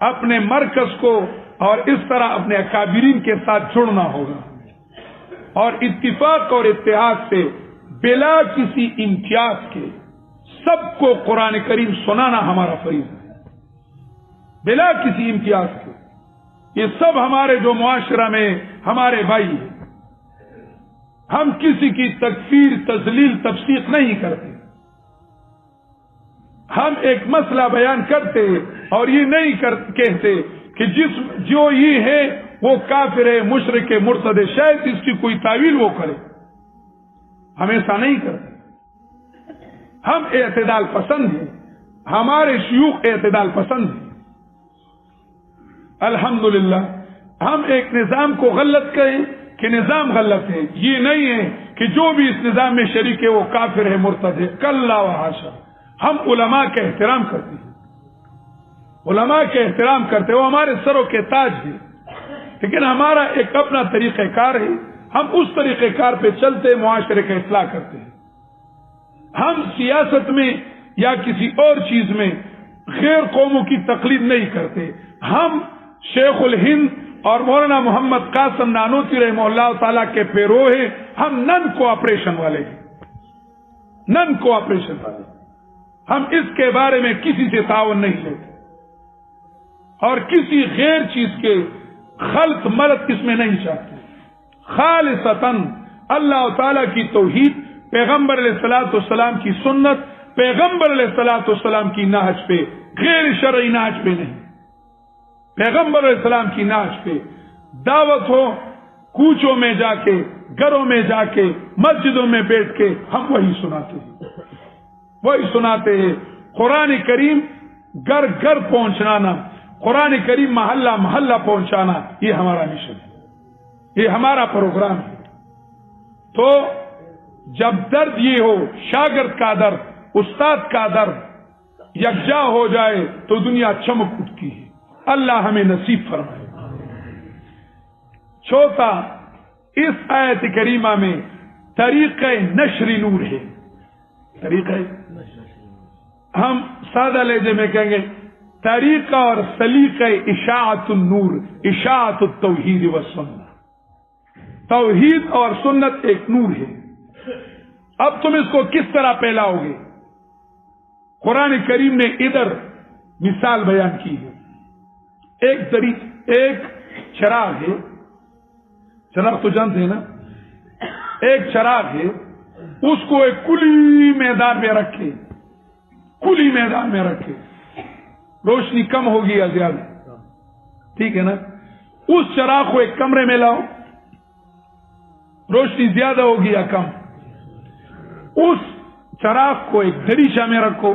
اپنے مرکز کو اور اس طرح اپنے اکابرین کے ساتھ جڑنا ہوگا، اور اتفاق اور اتحاد سے بلا کسی امتیاز کے سب کو قرآن کریم سنانا ہمارا فریضہ ہے، بلا کسی امتیاز کے۔ یہ سب ہمارے جو معاشرہ میں ہمارے بھائی ہیں، ہم کسی کی تکفیر، تذلیل، تفسیق نہیں کرتے۔ ہم ایک مسئلہ بیان کرتے اور یہ نہیں کہتے کہ جو یہ ہے وہ کافر ہے، مشرک ہے، مرتد ہے، شاید اس کی کوئی تعویل وہ کرے، ہم ایسا نہیں کرتے۔ ہم اعتدال پسند ہیں، ہمارے شیوخ اعتدال پسند ہیں۔ الحمدللہ ہم ایک نظام کو غلط کہیں کہ نظام غلط ہے، یہ نہیں ہے کہ جو بھی اس نظام میں شریک ہے وہ کافر ہے، مرتد ہے، کلا و حاشا۔ ہم علماء کا احترام کرتے ہیں، علماء کے احترام کرتے ہیں، وہ ہمارے سروں کے تاج ہیں، لیکن ہمارا ایک اپنا طریقہ کار ہے، ہم اس طریقہ کار پہ چلتے، معاشرے کا اصلاح کرتے ہیں۔ ہم سیاست میں یا کسی اور چیز میں غیر قوموں کی تقلید نہیں کرتے۔ ہم شیخ الہند اور مولانا محمد قاسم نانوتوی رحمہ اللہ تعالیٰ کے پیرو ہیں، ہم نن کوآپریشن والے ہیں، نن کوآپریشن والے۔ ہم اس کے بارے میں کسی سے تعاون نہیں لیتے اور کسی غیر چیز کے خلط ملط اس میں نہیں چاہتے۔ خالصتاً اللہ تعالیٰ کی توحید، پیغمبر علیہ الصلوۃ والسلام کی سنت، پیغمبر علیہ الصلوۃ والسلام کی نہج پہ، غیر شرعی نہج پہ نہیں، پیغمبر علیہ السلام کی نہج پہ دعوت ہو، کوچوں میں جا کے، گھروں میں جا کے، مسجدوں میں بیٹھ کے ہم وہی سناتے ہیں، وہی سناتے ہیں۔ قرآن کریم گھر گھر پہنچانا، قرآن کریم محلہ محلہ پہنچانا، یہ ہمارا مشن ہے، یہ ہمارا پروگرام ہے۔ تو جب درد یہ ہو، شاگرد کا درد، استاد کا درد یکجا ہو جائے تو دنیا چمک اٹھتی ہے۔ اللہ ہمیں نصیب فرمائے۔ چوتھا، اس آیت کریمہ میں طریقہ نشر نور ہے، طریقہ ہم سادہ لہجے میں کہیں گے طریقہ اور سلیقہ اشاعت النور، اشاعت التوحید والسنہ۔ توحید اور سنت ایک نور ہے، اب تم اس کو کس طرح پھیلاؤ گے؟ قرآن کریم نے ادھر مثال بیان کی ہے۔ ایک چراغ ہے، چراغ تو جانتے ہیں نا، ایک چراغ ہے، اس کو ایک کھلی میدان میں رکھے، کھلی میدان میں رکھے، روشنی کم ہوگی یا زیادہ، ٹھیک ہے نا؟ اس چراغ کو ایک کمرے میں لاؤ، روشنی زیادہ ہوگی یا کم؟ اس چراغ کو ایک دریچہ میں رکھو،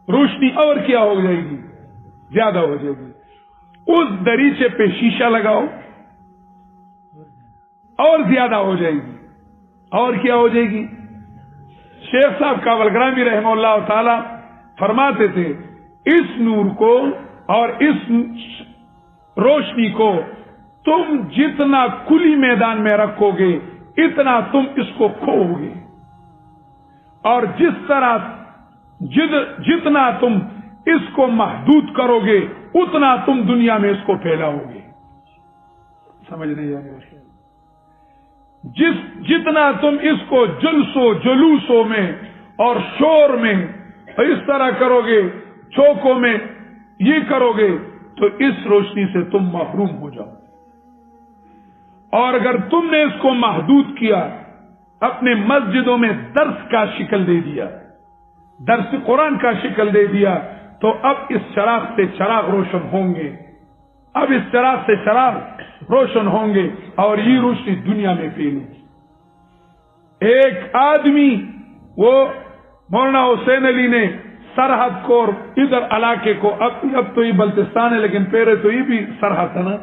روشنی اور کیا ہو جائے گی؟ زیادہ ہو جائے گی۔ اس دریچے پہ شیشہ لگاؤ، اور زیادہ ہو جائے گی، اور کیا ہو جائے گی؟ شیخ صاحب کاولگرامی رحمہ اللہ تعالی فرماتے تھے اس نور کو اور اس روشنی کو تم جتنا کھلی میدان میں رکھو گے اتنا تم اس کو کھو گے، اور جس طرح جتنا تم اس کو محدود کرو گے اتنا تم دنیا میں اس کو پھیلاؤ گے۔ سمجھ نہیں آ رہا؟ جتنا تم اس کو جلوسوں میں اور شور میں اس طرح کرو گے، چوکوں میں یہ کرو گے تو اس روشنی سے تم محروم ہو جاؤ۔ اور اگر تم نے اس کو محدود کیا، اپنے مسجدوں میں درس کا شکل دے دیا، درس قرآن کا شکل دے دیا، تو اب اس چراغ سے چراغ روشن ہوں گے، اب اس چراغ سے چراغ روشن ہوں گے اور یہ روشنی دنیا میں پھیلے گی۔ ایک آدمی، وہ مولانا حسین علی نے سرحد کو اور ادھر علاقے کو، اب تو یہ بلتستان ہے لیکن پہلے تو یہ بھی سرحد ہے نا،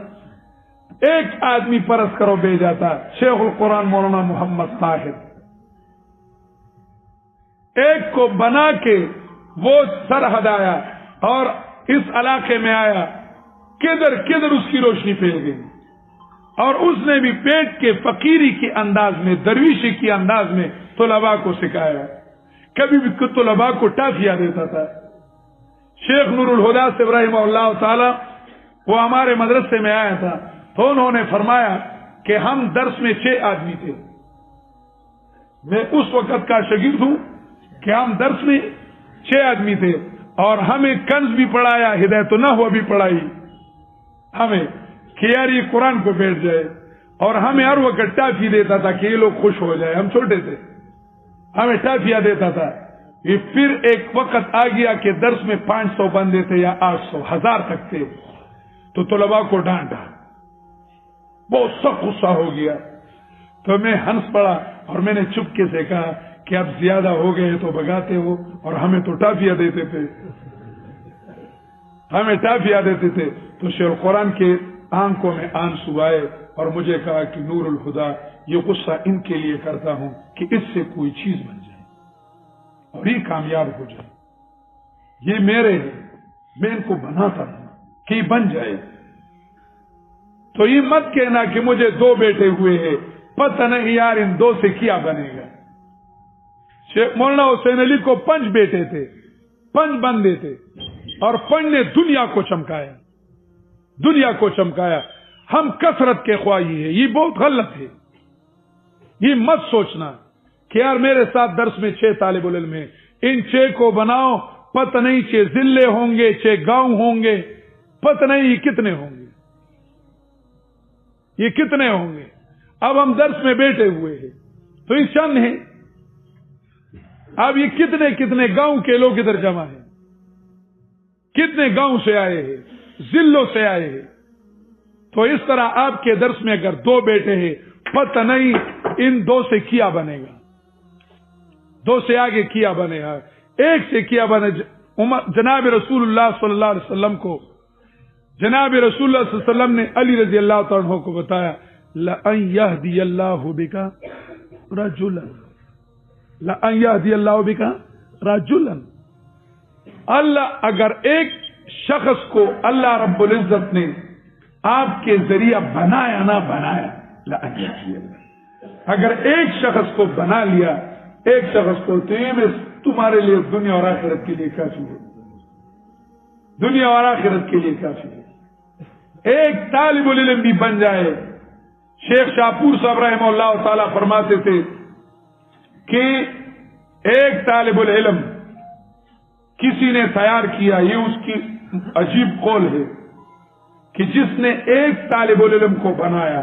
ایک آدمی پرس کرو بھیجا تھا، شیخ القرآن مولانا محمد طاہر، ایک کو بنا کے وہ سرحد آیا اور اس علاقے میں آیا، کدھر کدھر اس کی روشنی پھیل گئی، اور اس نے بھی پیٹ کے فقیری کے انداز میں، درویشی کے انداز میں طلباء کو سکھایا، کبھی بھی طلباء کو ٹافیاں دیتا تھا۔ شیخ نور الہدی سے رحمہ اللہ تعالی، وہ ہمارے مدرسے میں آیا تھا تو انہوں نے فرمایا کہ ہم درس میں 6 آدمی تھے. میں اس وقت کا شاگرد ہوں کہ ہم درس میں 6 آدمی تھے اور ہمیں کنز بھی پڑھایا, ہدایت النحو بھی پڑھائی ہمیں کہ یار یہ قرآن کو بیٹھ جائے, اور ہمیں ہر وقت ٹافی دیتا تھا کہ یہ لوگ خوش ہو جائے. ہم چھوٹے تھے, ہمیں ٹافیاں دیتا تھا. یہ پھر ایک وقت آ گیا کہ درس میں 500 بندے تھے یا 800 1000 تک تھے, تو طلباء کو ڈانٹا, بہت سخت غصہ ہو گیا. تو میں ہنس پڑا اور میں نے چپکے سے کہا کہ اب زیادہ ہو گئے تو بگاتے ہو, اور ہمیں تو ٹافیاں دیتے تھے, ہمیں ٹافیاں دیتے تھے. تو شیخ القرآن کے آنکھوں میں آنسو آئے اور مجھے کہا کہ نور الہدا, یہ غصہ ان کے لیے کرتا ہوں کہ اس سے کوئی چیز بن جائے اور یہ کامیاب ہو جائے. یہ میرے ہیں, میں ان کو بناتا ہوں کہ یہ بن جائے. تو یہ مت کہنا کہ مجھے 2 بیٹے ہوئے ہیں, پتہ نہیں یار ان 2 سے کیا بنے گا. شیخ مولانا حسین علی کو 5 بیٹے تھے, 5 بندے تھے, اور 5 نے دنیا کو چمکایا, دنیا کو چمکایا. ہم کثرت کے خواہی ہیں, یہ بہت غلط ہے. یہ مت سوچنا کہ یار میرے ساتھ درس میں 6 طالب العلم ہیں, ان 6 کو بناؤ, پتہ نہیں 6 ضلع ہوں گے, 6 گاؤں ہوں گے, پتہ نہیں یہ کتنے ہوں گے, یہ کتنے ہوں گے. اب ہم درس میں بیٹھے ہوئے ہیں تو یہ چند ہیں. اب یہ کتنے گاؤں کے لوگ ادھر جمع ہیں, کتنے گاؤں سے آئے ہیں, ضلعوں سے آئے ہیں. تو اس طرح آپ کے درس میں اگر 2 بیٹے ہیں, پتہ نہیں ان 2 سے کیا بنے گا, 2 سے آگے کیا بنے گا, 1 سے کیا بنے. جناب رسول اللہ صلی اللہ علیہ وسلم کو, جناب رسول اللہ صلی اللہ علیہ وسلم نے علی رضی اللہ تعالیٰ عنہ کو بتایا, لَأَن يَهْدِيَ اللَّهُ بِكَ رَجُلًا, لَأَن يَهْدِيَ اللَّهُ بِكَ رَجُلًا. اللہ اگر ایک شخص کو اللہ رب العزت نے آپ کے ذریعہ بنایا نہ بنایا, لَأَن يَهْدِيَ اللَّهُ, اگر ایک شخص کو بنا لیا, ایک شخص کو, تو یہ تمہارے لیے دنیا اور آخرت کے لیے کافی ہے, دنیا اور آخرت کے لیے کافی ہے. ایک طالب العلم بھی بن جائے. شیخ شاپور صاحب رحمہ اللہ تعالی فرماتے تھے کہ ایک طالب العلم کسی نے تیار کیا, یہ اس کی عجیب قول ہے کہ جس نے ایک طالب العلم کو بنایا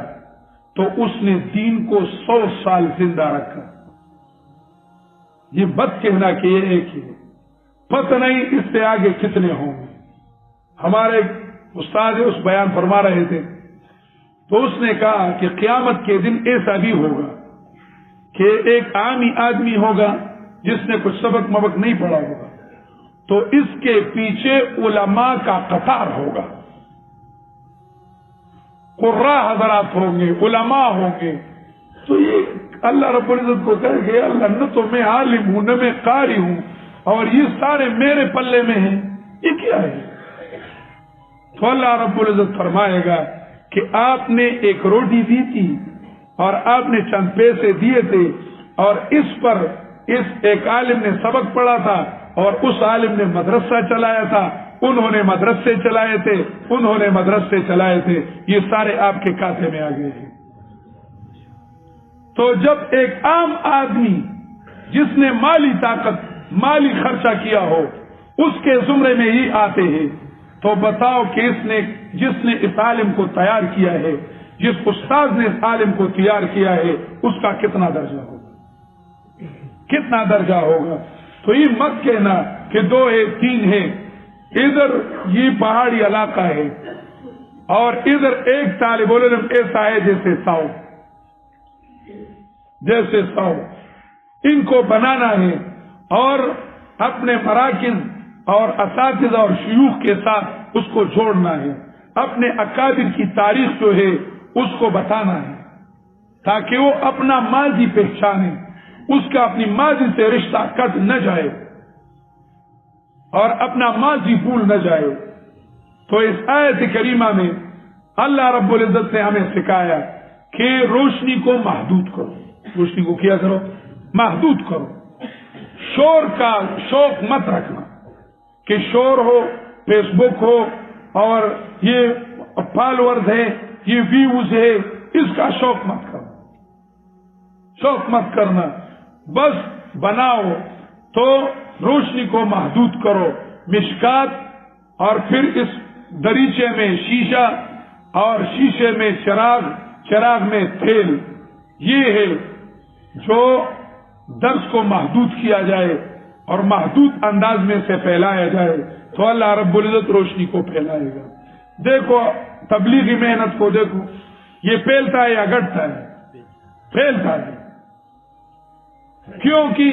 تو اس نے دین کو 100 سال زندہ رکھا. یہ مت کہنا کہ یہ ایک ہی ہے, پتہ نہیں اس سے آگے کتنے ہوں گے. ہمارے استاد اس بیان فرما رہے تھے تو اس نے کہا کہ قیامت کے دن ایسا بھی ہوگا کہ ایک عامی آدمی ہوگا جس نے کچھ سبق مبق نہیں پڑھا ہوگا, تو اس کے پیچھے علماء کا قطار ہوگا, قراء حضرات ہوں گے, علماء ہوں گے. تو یہ اللہ رب العزت کو کہے گے اللہ نہ تو میں عالم ہوں نہ میں قاری ہوں, اور یہ سارے میرے پلے میں ہیں, یہ کیا ہے؟ تو اللہ رب العزت فرمائے گا کہ آپ نے ایک روٹی دی تھی اور آپ نے چند پیسے دیے تھے, اور اس پر اس ایک عالم نے سبق پڑھا تھا اور اس عالم نے مدرسہ چلایا تھا, انہوں نے مدرسے چلائے تھے, انہوں نے مدرسے چلائے تھے, یہ سارے آپ کے کھاتے میں آ گئے ہیں. تو جب ایک عام آدمی جس نے مالی طاقت, مالی خرچہ کیا ہو, اس کے زمرے میں ہی آتے ہیں, تو بتاؤ کہ جس نے اس عالم کو تیار کیا ہے, جس استاد نے اس عالم کو تیار کیا ہے, اس کا کتنا درجہ ہوگا, کتنا درجہ ہوگا. تو یہ مت کہنا کہ 2 ہے 3 ہے. ادھر یہ پہاڑی علاقہ ہے اور ادھر ایک طالب العلم ایسا ہے جیسے 100. ان کو بنانا ہے اور اپنے مراکز اور اساتذہ اور شیوخ کے ساتھ اس کو جوڑنا ہے, اپنے اکابر کی تاریخ جو ہے اس کو بتانا ہے تاکہ وہ اپنا ماضی پہچانے, اس کا اپنی ماضی سے رشتہ کٹ نہ جائے اور اپنا ماضی بھول نہ جائے. تو اس آیت کریمہ میں اللہ رب العزت نے ہمیں سکھایا کہ روشنی کو محدود کرو, روشنی کو کیا کرو, محدود کرو. شور کا شوق مت رکھنا کہ شور ہو, فیس بک ہو اور یہ فالورز ہے، یہ ویوز ہے، اس کا شوق مت کرو، شوق مت کرنا. بس بناؤ تو روشنی کو محدود کرو، مشکات، اور پھر اس دریچے میں شیشہ اور شیشے میں چراغ، چراغ میں تیل. یہ ہے جو درس کو محدود کیا جائے اور محدود انداز میں سے پھیلایا جائے تو اللہ رب العزت روشنی کو پھیلائے گا. دیکھو تبلیغی محنت کو دیکھو، یہ پھیلتا ہے یا گھٹتا ہے؟ پھیلتا ہے، کیونکہ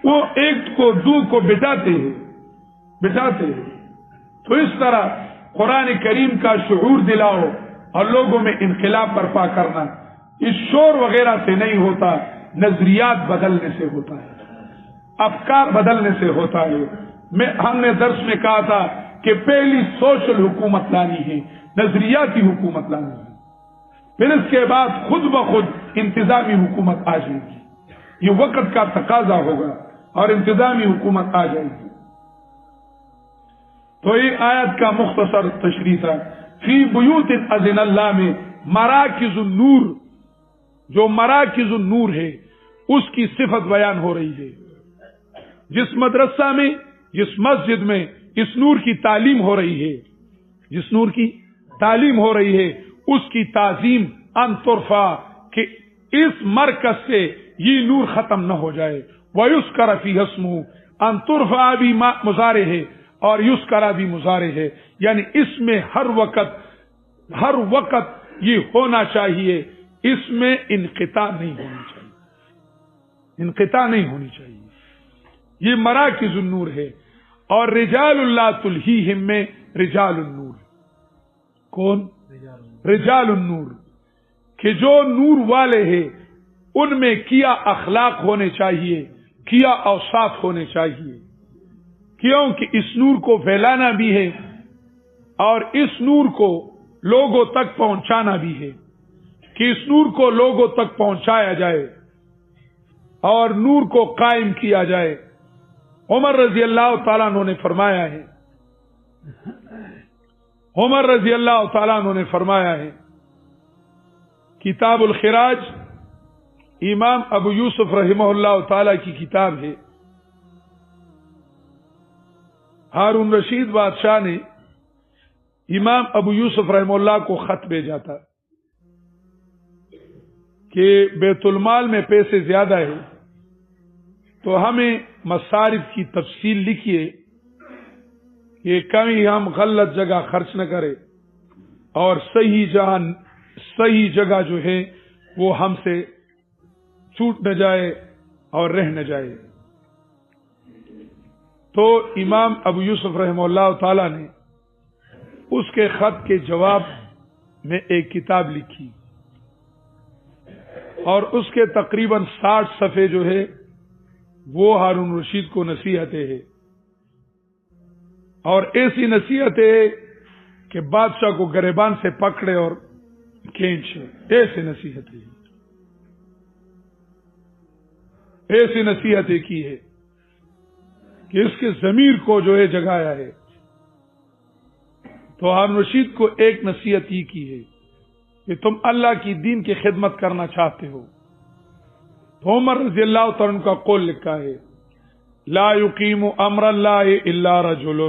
وہ ایک کو دو کو بٹاتے ہیں. تو اس طرح قرآن کریم کا شعور دلاؤ اور لوگوں میں انقلاب برپا کرنا اس شور وغیرہ سے نہیں ہوتا، نظریات بدلنے سے ہوتا ہے، افکار بدلنے سے ہوتا ہے. ہم نے درس میں کہا تھا کہ پہلی سوشل حکومت لانی ہے، نظریاتی حکومت لانی ہے، پھر اس کے بعد خود بخود انتظامی حکومت آ جائے گی. یہ وقت کا تقاضا ہوگا اور انتظامی حکومت آ جائے گی. تو یہ آیت کا مختصر تشریح تھا. فی بیوت اذن اللہ میں مراکز النور، جو مراکز النور ہے اس کی صفت بیان ہو رہی ہے. جس مدرسہ میں، جس مسجد میں اس نور کی تعلیم ہو رہی ہے، جس نور کی تعلیم ہو رہی ہے، اس کی تعظیم ان ترفع، کہ اس مرکز سے یہ نور ختم نہ ہو جائے. وَيُذْكَرَ فِيهَا اسْمُهُ، ان ترفع بھی مضارع ہے اور یذکر بھی مضارع ہے، یعنی اس میں ہر وقت یہ ہونا چاہیے، اس میں انقطاع نہیں ہونی چاہیے، انقطاع نہیں ہونی چاہیے. یہ مراکز النور ہے. اور رجال اللہ تلہیہم میں رجال النور، کون؟ رجال النور، کہ جو نور والے ہیں ان میں کیا اخلاق ہونے چاہیے، کیا اوصاف ہونے چاہیے، کیونکہ اس نور کو پھیلانا بھی ہے اور اس نور کو لوگوں تک پہنچانا بھی ہے، کہ اس نور کو لوگوں تک پہنچایا جائے اور نور کو قائم کیا جائے. عمر رضی اللہ تعالیٰ عنہ نے فرمایا ہے، عمر رضی اللہ تعالیٰ عنہ نے فرمایا ہے، کتاب الخراج امام ابو یوسف رحمہ اللہ تعالی کی کتاب ہے. ہارون رشید بادشاہ نے امام ابو یوسف رحمہ اللہ کو خط بھیجا تھا کہ بیت المال میں پیسے زیادہ ہے تو ہمیں مصارف کی تفصیل لکھیے کہ کہیں ہم غلط جگہ خرچ نہ کرے اور صحیح جگہ جو ہے وہ ہم سے چھوٹ نہ جائے اور رہ نہ جائے. تو امام ابو یوسف رحمہ اللہ تعالی نے اس کے خط کے جواب میں ایک کتاب لکھی اور اس کے تقریباً 60 صفحے جو ہے وہ ہارون رشید کو نصیحتیں ہیں، اور ایسی نصیحتیں کہ بادشاہ کو گریبان سے پکڑے اور کھینچے، ایسی نصیحتیں، ایسی نصیحتیں کی ہے کہ اس کے ضمیر کو جو ہے جگایا ہے. تو ہارون رشید کو ایک نصیحت ہی کی ہے کہ تم اللہ کی دین کی خدمت کرنا چاہتے ہو تو عمر رضی اللہ تعالیٰ عنہ کا قول لکھا ہے، لا یقیم امر اللہ الا رجل،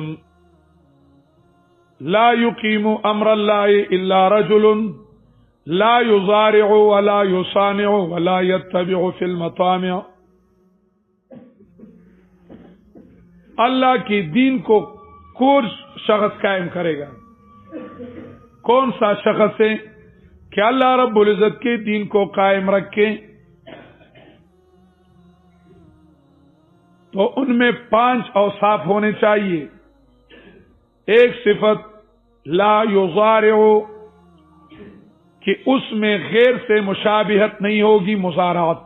لا یقیم امر اللہ الا رجل لا یضارع ولا یصانع ولا یتبع فی المطامع. اللہ کی دین کو کون شخص قائم کرے گا؟ کون سا شخص ہے کہ اللہ رب العزت کے دین کو قائم رکھے؟ تو ان میں 5 اوصاف ہونے چاہیے. ایک صفت لا یضارع، کہ اس میں غیر سے مشابہت نہیں ہوگی، مضارعت،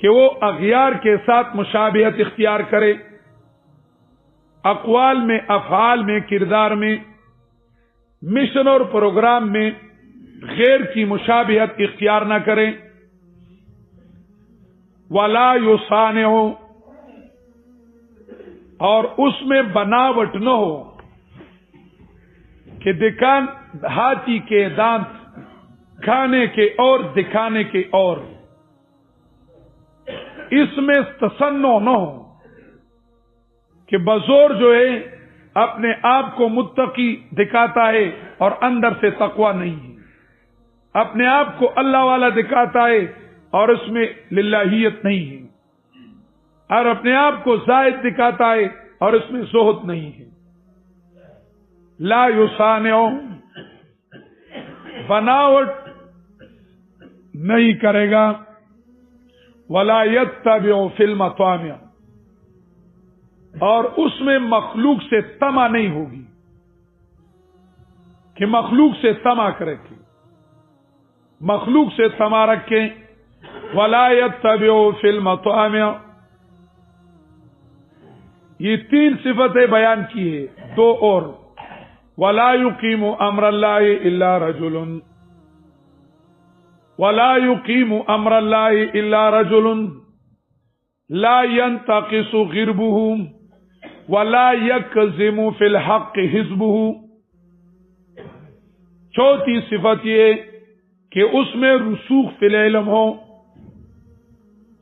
کہ وہ اغیار کے ساتھ مشابہت اختیار کرے، اقوال میں، افعال میں، کردار میں، مشن اور پروگرام میں غیر کی مشابہت اختیار نہ کریں. ولا یصانع، اور اس میں بناوٹ نہ ہو کہ ہاتھی کے دانت کھانے کے اور دکھانے کے اور، اس میں تصنع نہ ہو کہ بزور جو ہے اپنے آپ کو متقی دکھاتا ہے اور اندر سے تقوی نہیں ہے، اپنے آپ کو اللہ والا دکھاتا ہے اور اس میں للہیت نہیں ہے، اور اپنے آپ کو زاہد دکھاتا ہے اور اس میں زہد نہیں ہے۔ لا یصانع، بناوٹ نہیں کرے گا، ولا یتبع فی المطامع، اور اس میں مخلوق سے طمع نہیں ہوگی کہ مخلوق سے طمع کرے تھے، مخلوق سے طمع رکھے۔ ولا یتبع فی المطامع، یہ تین صفتیں بیان کی ہے، دو اور، ولا یقیم امر اللہ الا رجل، ولا یقیم امر اللہ الا رجل لا ينتقص غربه ولا يكذب فی الحق حزبه۔ چوتھی صفت یہ کہ اس میں رسوخ فی العلم ہو،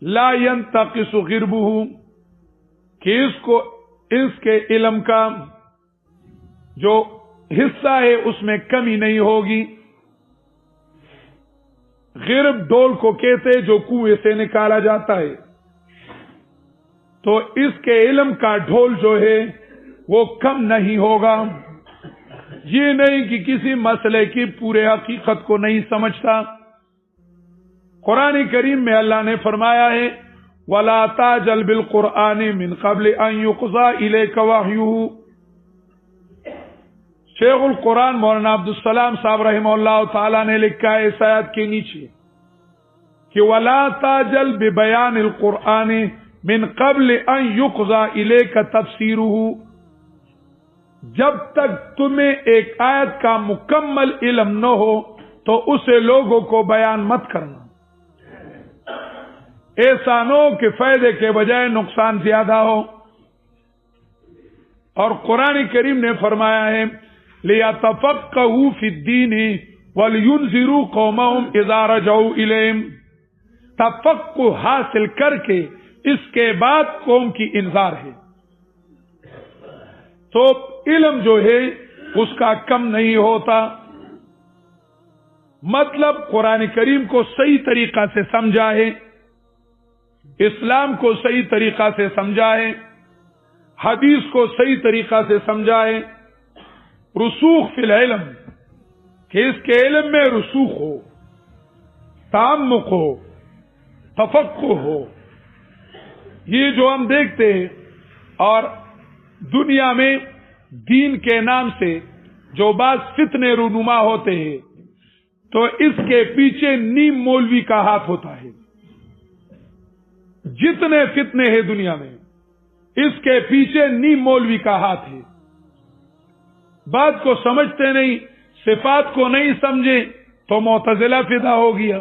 لا ينتقص غربه، کہ اس کے علم کا جو حصہ ہے اس میں کمی نہیں ہوگی۔ غرب ڈول کو کہتے جو کنویں سے نکالا جاتا ہے، تو اس کے علم کا ڈھول جو ہے وہ کم نہیں ہوگا۔ یہ نہیں کہ کسی مسئلے کی پورے حقیقت کو نہیں سمجھتا۔ قرآن کریم میں اللہ نے فرمایا ہے وَلَا تَعْجَلْ بِالْقُرْآنِ مِنْ قَبْلِ أَنْ يُقْضَى إِلَيْكَ وَحْيُهُ۔ شیخ القرآن مولانا عبدالسلام صاحب رحمہ اللہ تعالی نے لکھا ہے اس آیت کے نیچے کہ وَلَا تَعْجَلْ بِبَيَانِ الْقُرْآنِ مِنْ قَبْلِ أَنْ يُقْضَى إِلَيْكَ تَفْسِيرُهُ، جب تک تمہیں ایک آیت کا مکمل علم نہ ہو تو اسے لوگوں کو بیان مت کرنا، ایسا نہ ہو کہ فائدے کے بجائے نقصان زیادہ ہو۔ اور قرآن کریم نے فرمایا ہے لِيَتَفَقَّهُوا فِي الدِّينِ وَلِيُنذِرُوا قَوْمَهُمْ إِذَا رَجَعُوا إِلَيْهِمْ، تفقہ حاصل کر کے اس کے بعد قوم کی انذار ہے۔ تو علم جو ہے اس کا کم نہیں ہوتا، مطلب قرآن کریم کو صحیح طریقہ سے سمجھا ہے، اسلام کو صحیح طریقہ سے سمجھا ہے، حدیث کو صحیح طریقہ سے سمجھا ہے، رسوخ فی العلم، کہ اس کے علم میں رسوخ ہو، تعمق ہو، تفقہ ہو۔ یہ جو ہم دیکھتے ہیں، اور دنیا میں دین کے نام سے جو بعض فتنے رونما ہوتے ہیں تو اس کے پیچھے نیم مولوی کا ہاتھ ہوتا ہے۔ جتنے فتنے ہیں دنیا میں اس کے پیچھے نیم مولوی کا ہاتھ ہے۔ بات کو سمجھتے نہیں، صفات کو نہیں سمجھے تو معتزلہ پیدا ہو گیا،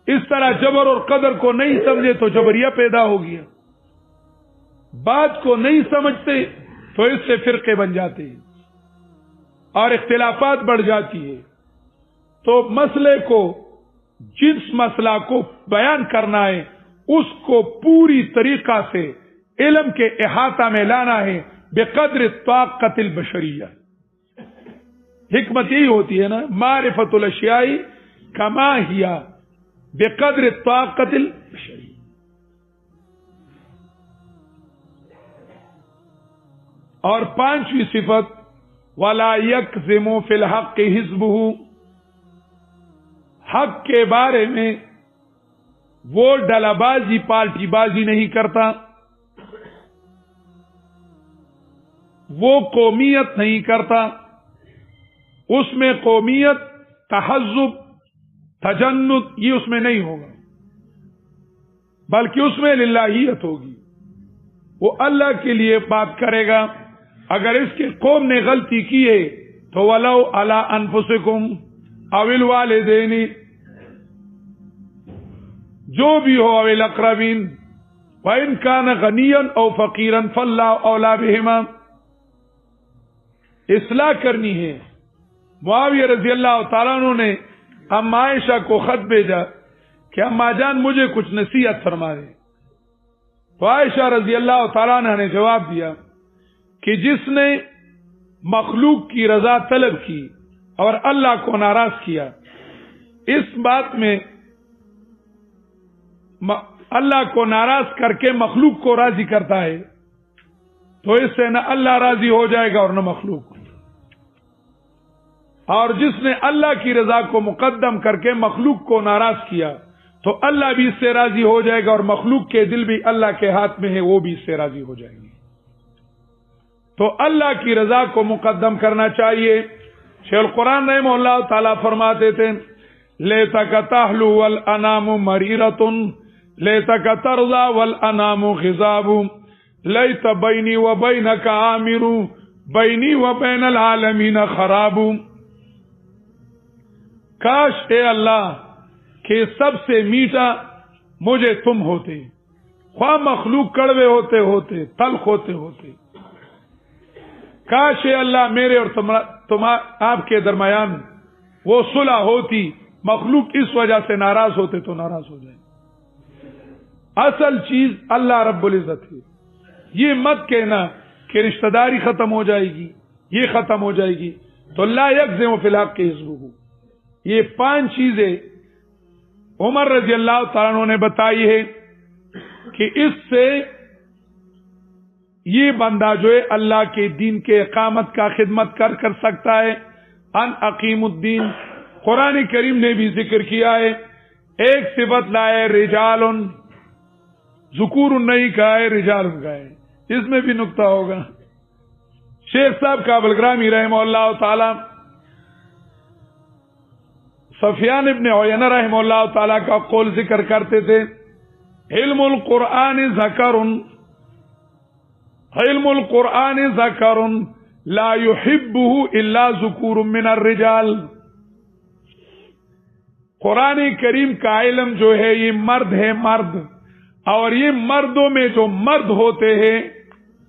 اس طرح جبر اور قدر کو نہیں سمجھے تو جبریہ پیدا ہو گیا، بات کو نہیں سمجھتے تو اس سے فرقے بن جاتے ہیں اور اختلافات بڑھ جاتی ہے۔ تو مسئلے کو، جس مسئلہ کو بیان کرنا ہے اس کو پوری طریقہ سے علم کے احاطہ میں لانا ہے بقدر طاقت البشریہ۔ حکمت یہی ہوتی ہے نا، معرفت الاشیاء کما ہی بقدر طاقت البشریہ۔ اور پانچویں صفت وَلَا يَكْذِمُ فِي الْحَقِّ حِزْبُهُ، حق کے بارے میں وہ ڈلا بازی، پارٹی بازی نہیں کرتا، وہ قومیت نہیں کرتا، اس میں قومیت، تحزب، تجنب یہ اس میں نہیں ہوگا، بلکہ اس میں للہیت ہوگی، وہ اللہ کے لیے بات کرے گا۔ اگر اس کی قوم نے غلطی کی ہے تو وَلَوْ عَلَىٰ أَنفُسِكُمْ أَوِ الْوَالِدَيْنِ، جو بھی ہو، أَوِ الْأَقْرَبِينَ وَإِنْ كَانَ غَنِيًّا أَوْ فَقِيرًا فَاللَّهُ أَوْلَىٰ بِهِمَا۔ اصلاح کرنی ہے معاویہ رضی اللہ تعالیٰ عنہ نے اما عائشہ کو خط بھیجا کہ اما جان مجھے کچھ نصیحت فرما دیں. تو عائشہ رضی اللہ تعالیٰ عنہ نے جواب دیا کہ جس نے مخلوق کی رضا طلب کی اور اللہ کو ناراض کیا، اس بات میں اللہ کو ناراض کر کے مخلوق کو راضی کرتا ہے تو اس سے نہ اللہ راضی ہو جائے گا اور نہ مخلوق. اور جس نے اللہ کی رضا کو مقدم کر کے مخلوق کو ناراض کیا تو اللہ بھی اس سے راضی ہو جائے گا اور مخلوق کے دل بھی اللہ کے ہاتھ میں ہے، وہ بھی اس سے راضی ہو جائیں گے. تو اللہ کی رضا کو مقدم کرنا چاہیے. شیخ القرآن رحمہ اللہ تعالیٰ فرماتے تھے لیتک تحلو والانام مریرۃ لیتک ترضى والانام خضاب لیت بینی وبینک عامر بینی وبین العالمین خراب. کاش اے اللہ کہ سب سے میٹھا مجھے تم ہوتے، خواہ مخلوق کڑوے ہوتے ہوتے تلخ ہوتے ہوتے. کاش اے اللہ میرے اور آپ کے درمیان وہ صلح ہوتی، مخلوق اس وجہ سے ناراض ہوتے تو ناراض ہو جائیں. اصل چیز اللہ رب العزت ہے. یہ مت کہنا کہ رشتہ داری ختم ہو جائے گی، یہ ختم ہو جائے گی. تو لا یکذب فی الحق حزبہ، یہ 5 چیزیں عمر رضی اللہ تعالیٰ عنہ نے بتائی ہے کہ اس سے یہ بندہ جو ہے اللہ کے دین کے اقامت کا خدمت کر سکتا ہے. ان اقیم الدین قرآن کریم نے بھی ذکر کیا ہے. ایک صفت لائے رجال، ذکور نہیں کہا ہے، رجال کہا ہے. اس میں بھی نقطہ ہوگا. شیخ صاحب کابل گرامی رحمہ اللہ تعالی سفیان ابن عیینہ رحمہ اللہ تعالی کا قول ذکر کرتے تھے علم القرآن ذکر، علم القرآن ذکر لا يحبه الا ذکور من الرجال. قرآن کریم کا علم جو ہے یہ مرد ہے، مرد. اور یہ مردوں میں جو مرد ہوتے ہیں،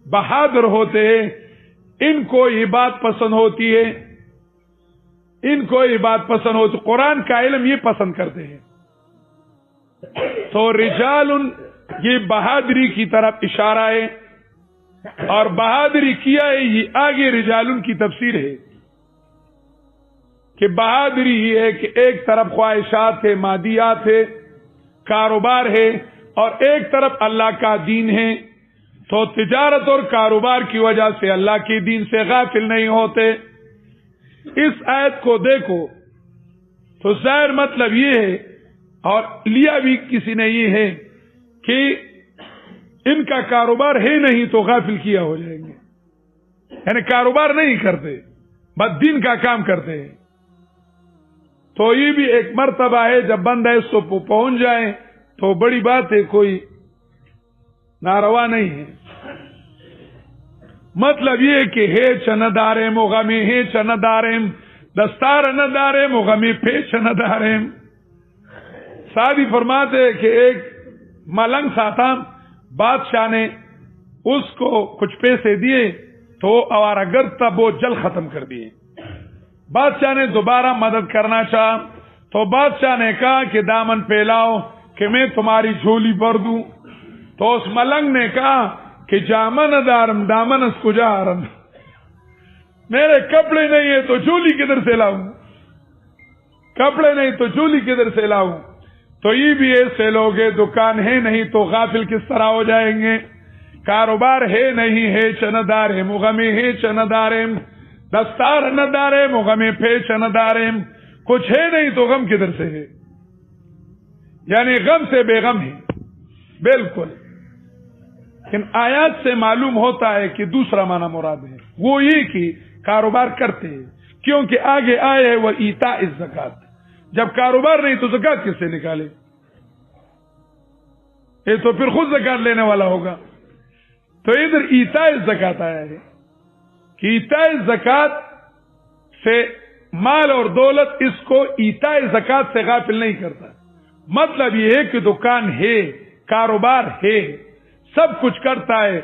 بہادر ہوتے ہیں، ان کو یہ بات پسند ہوتی ہے، ان کو یہ بات پسند ہوتی. قرآن کا علم یہ پسند کرتے ہیں. تو رجال یہ بہادری کی طرف اشارہ ہے، اور بہادری کیا ہے یہ آگے رجال کی تفسیر ہے کہ بہادری یہ ہے کہ ایک طرف خواہشات ہے، مادیات ہے، کاروبار ہے، اور ایک طرف اللہ کا دین ہے. تو تجارت اور کاروبار کی وجہ سے اللہ کے دین سے غافل نہیں ہوتے. اس آیت کو دیکھو تو ظاہر مطلب یہ ہے، اور لیا بھی کسی نے یہ ہے کہ ان کا کاروبار ہے نہیں تو غافل کیا ہو جائیں گے. یعنی کاروبار نہیں کرتے، بس دین کا کام کرتے ہیں. تو یہ بھی ایک مرتبہ ہے، جب بندہ اس کو پہنچ جائے تو بڑی بات ہے، کوئی ناروا نہیں ہے. مطلب یہ کہ ہے چندارے مغمی ہے چندارے دستار ندارے مغمی پہ چندارے. سادی فرماتے کہ ایک ملنگ سا تھا، بادشاہ نے اس کو کچھ پیسے دیے تو آوارہ گرد تھا، وہ جل ختم کر دیے. بادشاہ نے دوبارہ مدد کرنا چاہا تو بادشاہ نے کہا کہ دامن پھیلاؤ کہ میں تمہاری جھولی بھر دوں. تو اس ملنگ نے کہا کہ جامن دارم دامن اس کو جارم، میرے کپڑے نہیں ہے تو جھولی کدھر سے لاؤں، کپڑے نہیں تو جھولی کدھر سے لاؤں. تو یہ بھی ایسے لوگ ہیں، دکان ہے نہیں تو غافل کس طرح ہو جائیں گے. کاروبار ہے نہیں ہے چندار ہے مغمی ہے چندارے دستار ندارے مغمی پہ چندارے. کچھ ہے نہیں تو غم کدھر سے ہے، یعنی غم سے بے غم ہے بالکل. لیکن آیات سے معلوم ہوتا ہے کہ دوسرا معنی مراد ہے، وہ یہ کہ کاروبار کرتے ہیں، کیونکہ آگے آئے ہے وہ ایتاء الزکات. جب کاروبار نہیں تو زکات کس سے نکالے؟ یہ تو پھر خود زکات لینے والا ہوگا. تو ادھر ایتاء الزکات آیا ہے کہ ایتاء الزکات سے مال اور دولت اس کو ایتاء زکات سے غافل نہیں کرتا. مطلب یہ ہے کہ دکان ہے، کاروبار ہے، سب کچھ کرتا ہے،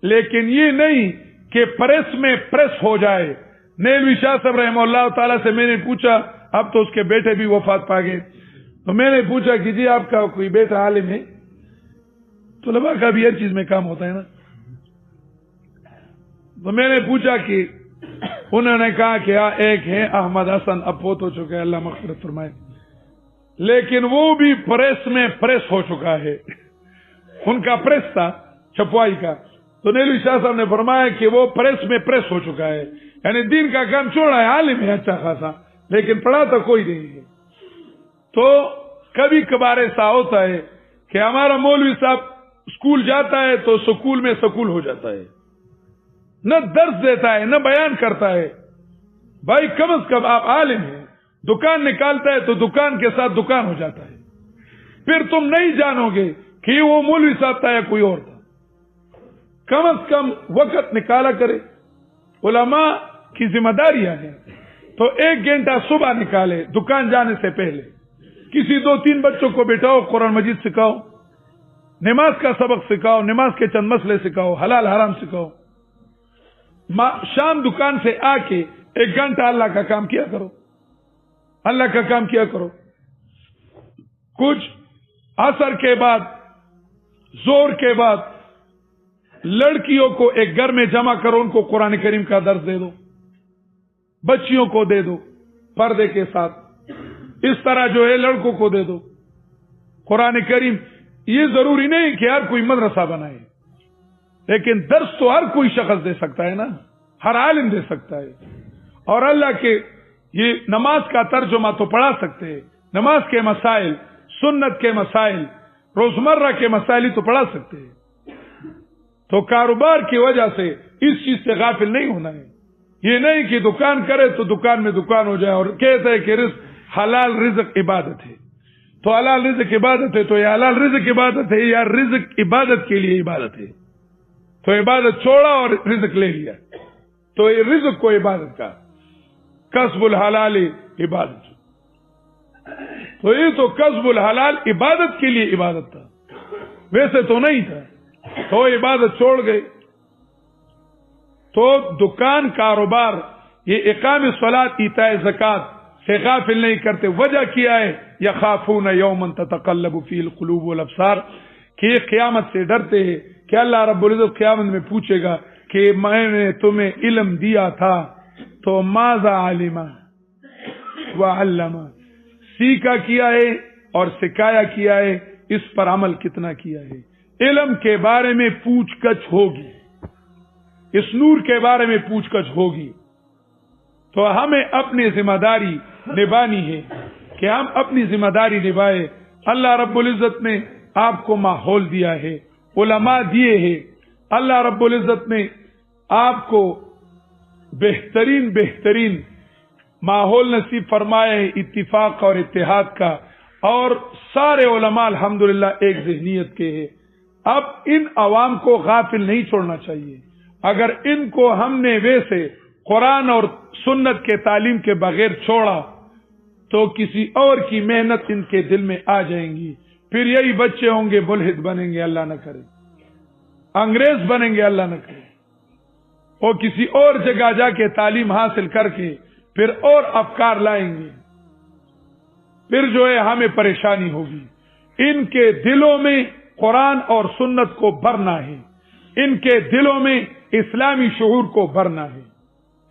لیکن یہ نہیں کہ پریس میں پریس ہو جائے، نیلوی شاہ صاحب رحمہ اللہ تعالیٰ سے میں نے پوچھا، اب تو اس کے بیٹے بھی وفات پا گئے، تو میں نے پوچھا کہ جی آپ کا کوئی بیٹا عالم ہے؟ طلباء کا بھی ہر چیز میں کام ہوتا ہے نا. تو میں نے پوچھا کہ انہوں نے کہا کہ ایک ہے احمد حسن، اب فوت ہو چکے، اللہ مغفرت فرمائے، لیکن وہ بھی پریس میں پریس ہو چکا ہے. ان کا پریس تھا چھپوائی کا، تو نیلوی شاہ صاحب نے فرمایا کہ وہ پریس میں پریس ہو چکا ہے، یعنی دین کا کام چھوڑا ہے، عالم ہے اچھا خاصا، لیکن پڑھا تو کوئی نہیں ہے. تو کبھی کبھار ایسا ہوتا ہے کہ ہمارا مولوی صاحب اسکول جاتا ہے تو سکول میں سکول ہو جاتا ہے، نہ درس دیتا ہے نہ بیان کرتا ہے. بھائی کم از کم آپ عالم ہیں، دکان نکالتا ہے تو دکان کے ساتھ دکان ہو جاتا ہے، پھر تم نہیں جانو گے کہ وہ مولوی صاحب تھا یا کوئی اور تھا. کم از کم وقت نکالا کرے. علماء کی ذمہ داریاں ہیں، تو 1 گھنٹہ صبح نکالے دکان جانے سے پہلے، کسی 2-3 بچوں کو بٹھاؤ، قرآن مجید سکھاؤ، نماز کا سبق سکھاؤ، نماز کے چند مسئلے سکھاؤ، حلال حرام سکھاؤ. شام دکان سے آ کے 1 گھنٹہ اللہ کا کام کیا کرو، اللہ کا کام کیا کرو. کچھ عصر کے بعد، زور کے بعد لڑکیوں کو ایک گھر میں جمع کرو، ان کو قرآن کریم کا درس دے دو، بچیوں کو دے دو پردے کے ساتھ. اس طرح جو ہے لڑکوں کو دے دو قرآن کریم. یہ ضروری نہیں کہ ہر کوئی مدرسہ بنائے، لیکن درس تو ہر کوئی شخص دے سکتا ہے نا، ہر عالم دے سکتا ہے. اور اللہ کے یہ نماز کا ترجمہ تو پڑھا سکتے ہیں، نماز کے مسائل، سنت کے مسائل، روزمرہ کے مسائل ہی تو پڑھا سکتے ہیں. تو کاروبار کی وجہ سے اس چیز سے غافل نہیں ہونا ہے. یہ نہیں کہ دکان کرے تو دکان میں دکان ہو جائے اور کہتے ہیں کہ رزق حلال رزق عبادت ہے. تو حلال رزق عبادت ہے تو یہ حلال رزق عبادت ہے یا رزق عبادت کے لیے عبادت ہے؟ تو عبادت چھوڑا اور رزق لے لیا، تو یہ رزق کو عبادت کا کسب الحلال عبادت. تو یہ تو کسب الحلال عبادت کے لیے عبادت تھا، ویسے تو نہیں تھا. تو عبادت چھوڑ گئے. تو دکان کاروبار یہ اقام الصلاۃ ایتاء زکات سے غافل نہیں کرتے. وجہ کیا ہے؟ یخافون یوما تتقلب فیہ القلوب والابصار، کہ قیامت سے ڈرتے ہیں کہ اللہ رب العزت قیامت میں پوچھے گا کہ میں نے تمہیں علم دیا تھا تو ماذا علم وعلم، سیکھا کیا ہے اور سکھایا کیا ہے، اس پر عمل کتنا کیا ہے. علم کے بارے میں پوچھ گچھ ہوگی، اس نور کے بارے میں پوچھ گچھ ہوگی. تو ہمیں اپنی ذمہ داری نبھانی ہے کہ ہم اپنی ذمہ داری نبھائے. اللہ رب العزت نے آپ کو ماحول دیا ہے، علماء دیے ہیں، اللہ رب العزت نے آپ کو بہترین ماحول نصیب فرمایا ہے اتفاق اور اتحاد کا، اور سارے علماء الحمدللہ ایک ذہنیت کے ہیں. اب ان عوام کو غافل نہیں چھوڑنا چاہیے. اگر ان کو ہم نے ویسے قرآن اور سنت کے تعلیم کے بغیر چھوڑا تو کسی اور کی محنت ان کے دل میں آ جائیں گی، پھر یہی بچے ہوں گے ملحد بنیں گے، اللہ نہ کرے، انگریز بنیں گے، اللہ نہ کرے، اور کسی اور جگہ جا کے تعلیم حاصل کر کے پھر اور افکار لائیں گے، پھر جو ہے ہمیں پریشانی ہوگی. ان کے دلوں میں قرآن اور سنت کو بھرنا ہے، ان کے دلوں میں اسلامی شعور کو بھرنا ہے،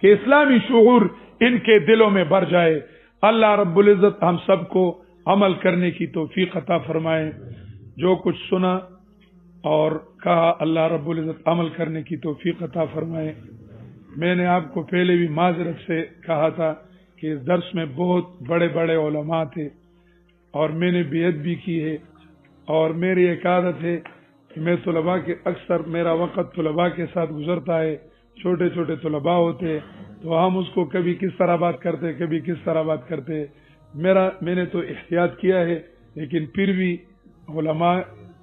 کہ اسلامی شعور ان کے دلوں میں بھر جائے. اللہ رب العزت ہم سب کو عمل کرنے کی توفیق عطا فرمائے. جو کچھ سنا اور کہا اللہ رب العزت عمل کرنے کی توفیق عطا فرمائے. میں نے آپ کو پہلے بھی معذرت سے کہا تھا کہ اس درس میں بہت بڑے بڑے علماء تھے اور میں نے بیعت بھی کی ہے، اور میری ایک عادت ہے کہ میں طلباء کے اکثر میرا وقت طلباء کے ساتھ گزرتا ہے. چھوٹے چھوٹے طلباء ہوتے تو ہم اس کو کبھی کس طرح بات کرتے، کبھی کس طرح بات کرتے. میں نے تو احتیاط کیا ہے، لیکن پھر بھی علماء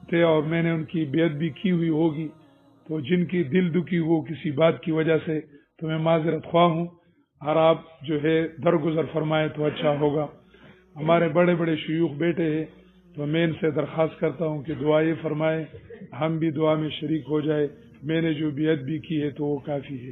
تھے اور میں نے ان کی بیعت بھی کی ہوئی ہوگی، تو جن کی دل دکھی ہو کسی بات کی وجہ سے تو میں معذرت خواہ ہوں، اور آپ جو ہے درگزر فرمائے تو اچھا ہوگا. ہمارے بڑے بڑے شیوخ بیٹے ہیں تو میں ان سے درخواست کرتا ہوں کہ دعائیں فرمائے، ہم بھی دعا میں شریک ہو جائے. میں نے جو بیعت بھی کی ہے تو وہ کافی ہے.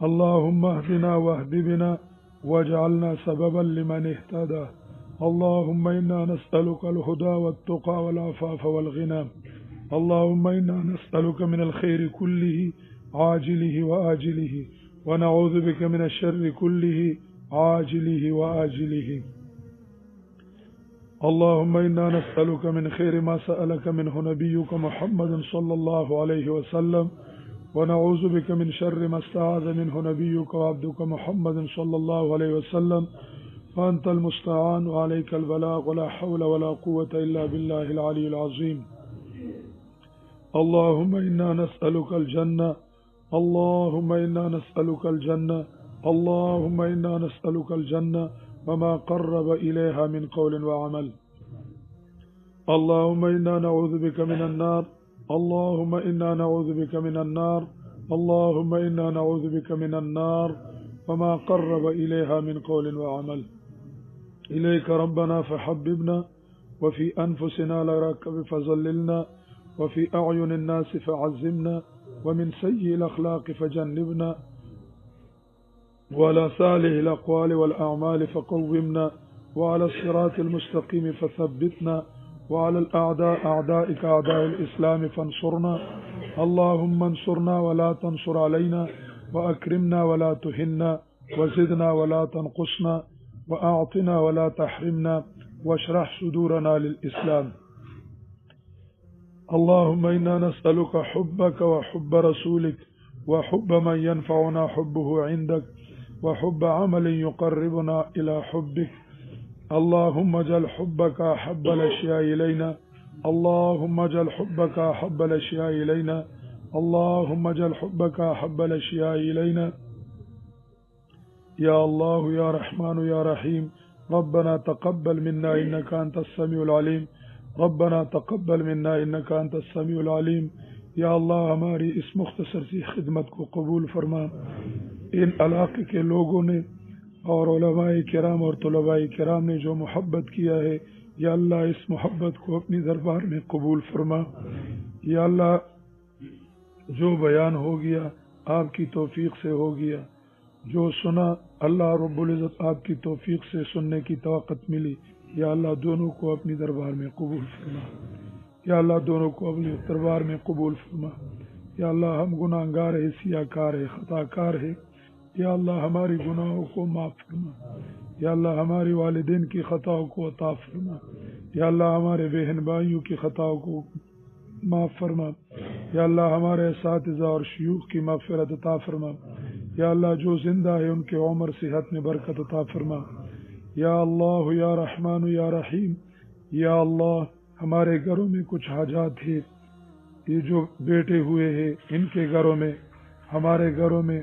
اللهم اهدنا واهد بنا واجعلنا سببا لمن اهتدى. اللهم إنا نسألك الهدى والتقى والعفاف والغنى. اللهم إنا نسألك من الخير كله عاجله وآجله ونعوذ بك من الشر كله عاجله وآجله. اللهم إنا نسألك من خير ما سألك منه نبيك محمد صلى الله عليه وسلم ونعوذ بك من شر ما استعاذ منه نبيك وعبدك محمد صلى الله عليه وسلم فأنت المستعان وعليك البلاغ ولا حول ولا قوة إلا بالله العلي العظيم. اللهم إنا نسألك الجنة. اللهم إنا نسألك الجنة. اللهم إنا نسألك الجنة وما قرب إليها من قول وعمل. اللهم إنا نعوذ بك من النار. اللهم إنا نعوذ بك من النار. اللهم إنا نعوذ بك من النار وما قرب إليها من قول وعمل. إليك ربنا فحببنا وفي أنفسنا لراك فظللنا وفي أعين الناس فعزمنا ومن سيء الأخلاق فجنبنا وعلى صالح الأقوال والأعمال فقومنا وعلى الصراط المستقيم فثبتنا وعلى الأعداء أعدائك أعداء الإسلام فانصرنا. اللهم انصرنا ولا تنصر علينا وأكرمنا ولا تهنا وزدنا ولا تنقصنا وأعطنا ولا تحرمنا واشرح صدورنا للإسلام. اللهم إنا نسألك حبك وحب رسولك وحب من ينفعنا حبه عندك وحب عمل يقربنا إلى حبك. اللهم اجعل حبك أحب الأشياء إلينا. اللهم اجعل حبك أحب الأشياء إلينا. اللهم اجعل حبك أحب الأشياء إلينا. يا الله يا رحمن يا رحيم ربنا تقبل منا إنك أنت السميع العليم. ربنا تقبل منا إنك أنت السميع العليم. یا اللہ ہماری اس مختصر سی خدمت کو قبول فرما. ان علاقے کے لوگوں نے اور علماء کرام اور طلباء کرام نے جو محبت کیا ہے یا اللہ اس محبت کو اپنی دربار میں قبول فرما. یا اللہ جو بیان ہو گیا آپ کی توفیق سے ہو گیا، جو سنا اللہ رب العزت آپ کی توفیق سے سننے کی طاقت ملی. یا اللہ دونوں کو اپنی دربار میں قبول فرما. یا اللہ دونوں کو اپنی دربار میں قبول فرما. یا اللہ ہم گناہ گار ہے، سیاہ کار ہے، خطا کار ہے. یا اللہ ہماری گناہوں کو معاف فرما. یا اللہ ہمارے والدین کی خطاؤں کو عطا فرما. یا اللہ ہمارے بہن بھائیوں کی خطاؤں کو معاف فرما. یا اللہ ہمارے اساتذہ اور شیوخ کی مغفرت عطا فرما. یا اللہ جو زندہ ہے ان کے عمر صحت میں برکت عطا فرما. یا اللہ یا رحمان یا رحیم. یا اللہ ہمارے گھروں میں کچھ حاجات ہیں، یہ جو بیٹے ہوئے ہیں ان کے گھروں میں، ہمارے گھروں میں،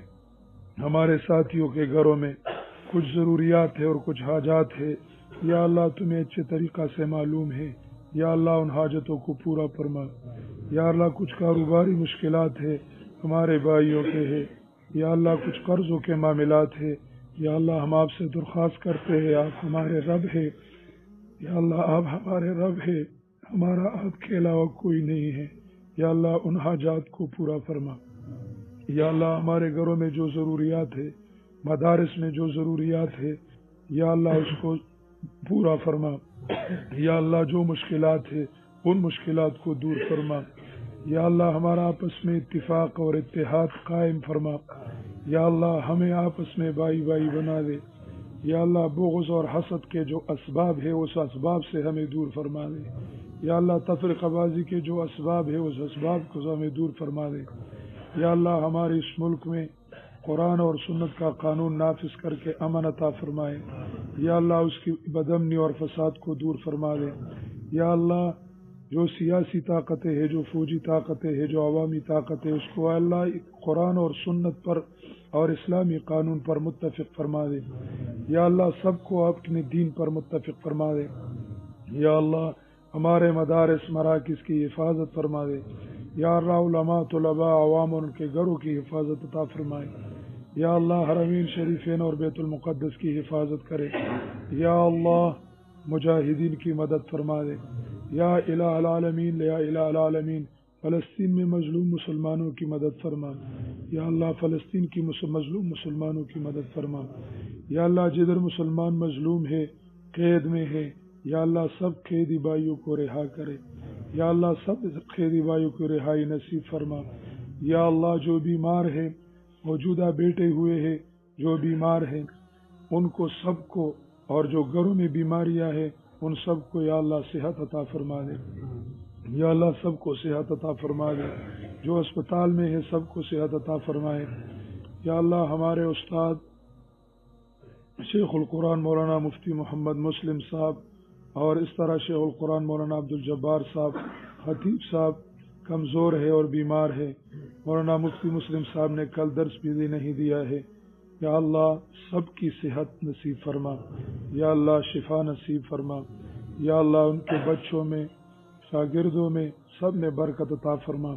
ہمارے ساتھیوں کے گھروں میں کچھ ضروریات ہے اور کچھ حاجات ہے. یا اللہ تمہیں اچھے طریقہ سے معلوم ہے. یا اللہ ان حاجتوں کو پورا فرما. یا اللہ کچھ کاروباری مشکلات ہے ہمارے بھائیوں کے ہے. یا اللہ کچھ قرضوں کے معاملات ہے. یا اللہ ہم آپ سے درخواست کرتے ہیں، آپ ہمارے رب ہے. یا اللہ آپ ہمارے رب ہے، ہمارا آپ کے علاوہ کوئی نہیں ہے. یا اللہ ان حاجات کو پورا فرما. یا اللہ ہمارے گھروں میں جو ضروریات ہے، مدارس میں جو ضروریات ہے، یا اللہ اس کو پورا فرما. یا اللہ جو مشکلات ہے ان مشکلات کو دور فرما. یا اللہ ہمارا آپس میں اتفاق اور اتحاد قائم فرما. یا اللہ ہمیں آپس میں بھائی بھائی بنا دے. یا اللہ بغض اور حسد کے جو اسباب ہے اس اسباب سے ہمیں دور فرما دے. یا اللہ تفرقہ بازی کے جو اسباب ہے اس اسباب کو ہمیں دور فرما دے. یا اللہ ہمارے اس ملک میں قرآن اور سنت کا قانون نافذ کر کے امن عطا فرمائے. یا اللہ اس کی بدامنی اور فساد کو دور فرما دے. یا اللہ جو سیاسی طاقتیں ہیں، جو فوجی طاقتیں ہیں، جو عوامی طاقتیں، اس کو اللہ قرآن اور سنت پر اور اسلامی قانون پر متفق فرما دے. یا اللہ سب کو اپنے دین پر متفق فرما دے. یا اللہ ہمارے مدارس مراکز کی حفاظت فرما دے. یا اللہ علماء طلباء عوام اور ان کے گھروں کی حفاظت عطا فرمائے. یا اللہ حرمین شریفین اور بیت المقدس کی حفاظت کرے. یا اللہ مجاہدین کی مدد فرما دے. یا الہ العالمین، یا الہ العالمین فلسطین میں مظلوم مسلمانوں کی مدد فرما. یا اللہ فلسطین کی مظلوم مسلمانوں کی مدد فرما. یا اللہ جدھر مسلمان مظلوم ہے، قید میں ہے، یا اللہ سب قیدی بھائیوں کو رہا کرے. یا اللہ سب قیدی بھائیوں کو رہائی نصیب فرما. یا اللہ جو بیمار ہے، موجودہ بیٹھے ہوئے ہیں جو بیمار ہیں، ان کو سب کو، اور جو گھروں میں بیماریاں ہیں ان سب کو یا اللہ صحت عطا فرما دے. یا اللہ سب کو صحت عطا فرما دے. جو اسپتال میں ہے سب کو صحت عطا فرمائے. یا اللہ ہمارے استاد شیخ القرآن مولانا مفتی محمد مسلم صاحب، اور اس طرح شیخ القرآن مولانا عبدالجبار صاحب خطیب صاحب کمزور ہے اور بیمار ہے. مولانا مفتی مسلم صاحب نے کل درس بھی نہیں دیا ہے. یا اللہ سب کی صحت نصیب فرما. یا اللہ شفا نصیب فرما. یا اللہ ان کے بچوں میں، شاگردوں میں سب میں برکت عطا فرما.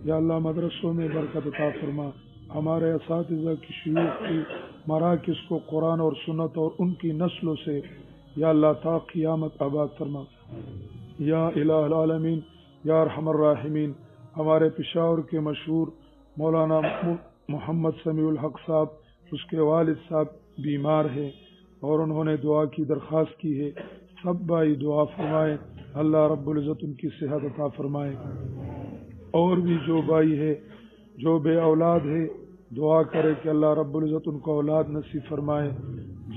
یا اللہ مدرسوں میں برکت عطا فرما. ہمارے اساتذہ کی، شیوخ کی، مراکز کو قرآن اور سنت اور ان کی نسلوں سے یا اللہ تا قیامت آباد فرما. یا الہ العالمین یا ارحم الراحمین، ہمارے پشاور کے مشہور مولانا محمد سمیع الحق صاحب، اس کے والد صاحب بیمار ہیں اور انہوں نے دعا کی درخواست کی ہے. سب بھائی دعا فرمائے، اللہ رب العزت ان کی صحت عطا فرمائے. اور بھی جو بھائی ہے جو بے اولاد ہے، دعا کرے کہ اللہ رب العزت ان کو اولاد نصیب فرمائے.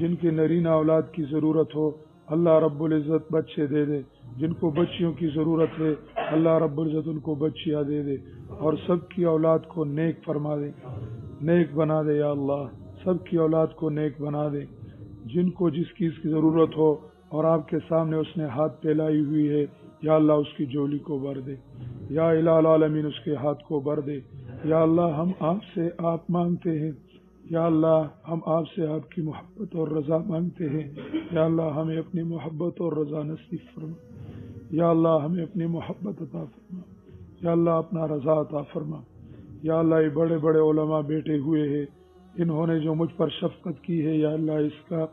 جن کے نرینہ اولاد کی ضرورت ہو اللہ رب العزت بچے دے دے. جن کو بچیوں کی ضرورت ہے اللہ رب العزت ان کو بچیاں دے دے، اور سب کی اولاد کو نیک فرما دے، نیک بنا دے. یا اللہ سب کی اولاد کو نیک بنا دے. جن کو جس چیز کی ضرورت ہو اور آپ کے سامنے اس نے ہاتھ پھیلائی ہوئی ہے، یا اللہ اس کی جولی کو بھر دے. یا الہ العالمین اس کے ہاتھ کو بھر دے. یا اللہ ہم آپ سے آپ مانگتے ہیں، یا اللہ ہم آپ سے آپ کی محبت اور رضا مانگتے ہیں. یا اللہ ہمیں اپنی محبت اور رضا نصیب فرما. یا اللہ ہمیں اپنی محبت عطا فرما. یا اللہ اپنا رضا عطا فرما. یا اللہ یہ بڑے بڑے علماء بیٹھے ہوئے ہیں، انہوں نے جو مجھ پر شفقت کی ہے، یا اللہ اس کا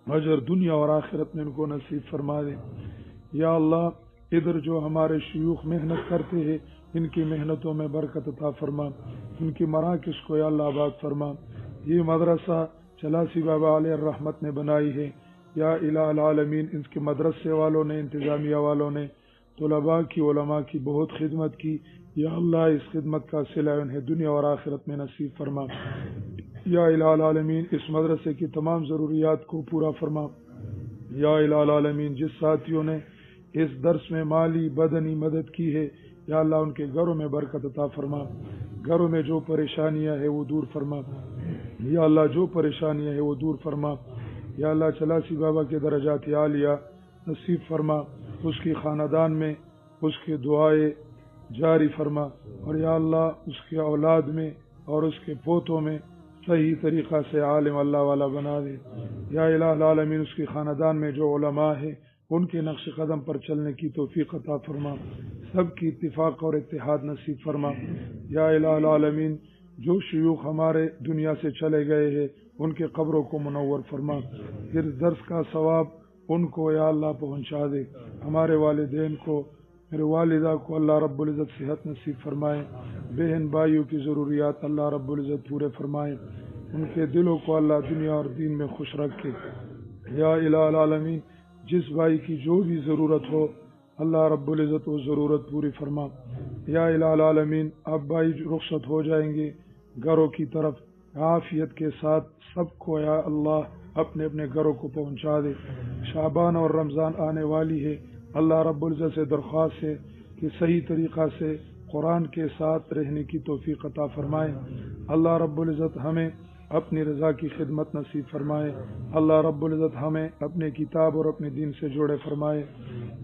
اجر دنیا اور آخرت میں ان کو نصیب فرما دے. یا اللہ ادھر جو ہمارے شیوخ محنت کرتے ہیں ان کی محنتوں میں برکت عطا فرما. ان کی مراکز کو یا اللہ آباد فرما. یہ مدرسہ چلاسی بابا علیہ الرحمت نے بنائی ہے، یا الہ العالمین ان کے مدرسے والوں نے، انتظامیہ والوں نے، طلباء کی، علماء کی بہت خدمت کی. یا اللہ اس خدمت کا صلہ انہیں دنیا اور آخرت میں نصیب فرما. یا الہ العالمین اس مدرسے کی تمام ضروریات کو پورا فرما. یا الہ العالمین جس ساتھیوں نے اس درس میں مالی بدنی مدد کی ہے، یا اللہ ان کے گھروں میں برکت عطا فرما. گھروں میں جو پریشانیاں ہیں وہ دور فرما. یا اللہ جو پریشانیاں ہیں وہ دور فرما. یا اللہ چلاسی بابا کے درجات عالیہ نصیب فرما. اس کی خاندان میں اس کے دعائیں جاری فرما، اور یا اللہ اس کے اولاد میں اور اس کے پوتوں میں صحیح طریقہ سے عالم اللہ والا بنا دے. یا الہ العالمین اس کے خاندان میں جو علماء ہیں ان کے نقش قدم پر چلنے کی توفیق عطا فرما. سب کی اتفاق اور اتحاد نصیب فرما. یا الہ العالمین جو شیوخ ہمارے دنیا سے چلے گئے ہیں ان کے قبروں کو منور فرما. پھر درس کا ثواب ان کو یا اللہ پہنچا دے. ہمارے والدین کو، میرے والدہ کو اللہ رب العزت صحت نصیب فرمائے. بہن بھائیوں کی ضروریات اللہ رب العزت پورے فرمائے. ان کے دلوں کو اللہ دنیا اور دین میں خوش رکھے. یا الہ العالمین جس بھائی کی جو بھی ضرورت ہو اللہ رب العزت وہ ضرورت پوری فرما. یا الہ العالمین اب بھائی رخصت ہو جائیں گے گھروں کی طرف، عافیت کے ساتھ سب کو یا اللہ اپنے اپنے گھروں کو پہنچا دے. شعبان اور رمضان آنے والی ہے، اللہ رب العزت سے درخواست ہے کہ صحیح طریقہ سے قرآن کے ساتھ رہنے کی توفیق عطا فرمائے. اللہ رب العزت ہمیں اپنی رضا کی خدمت نصیب فرمائے. اللہ رب العزت ہمیں اپنے کتاب اور اپنے دین سے جوڑے فرمائے.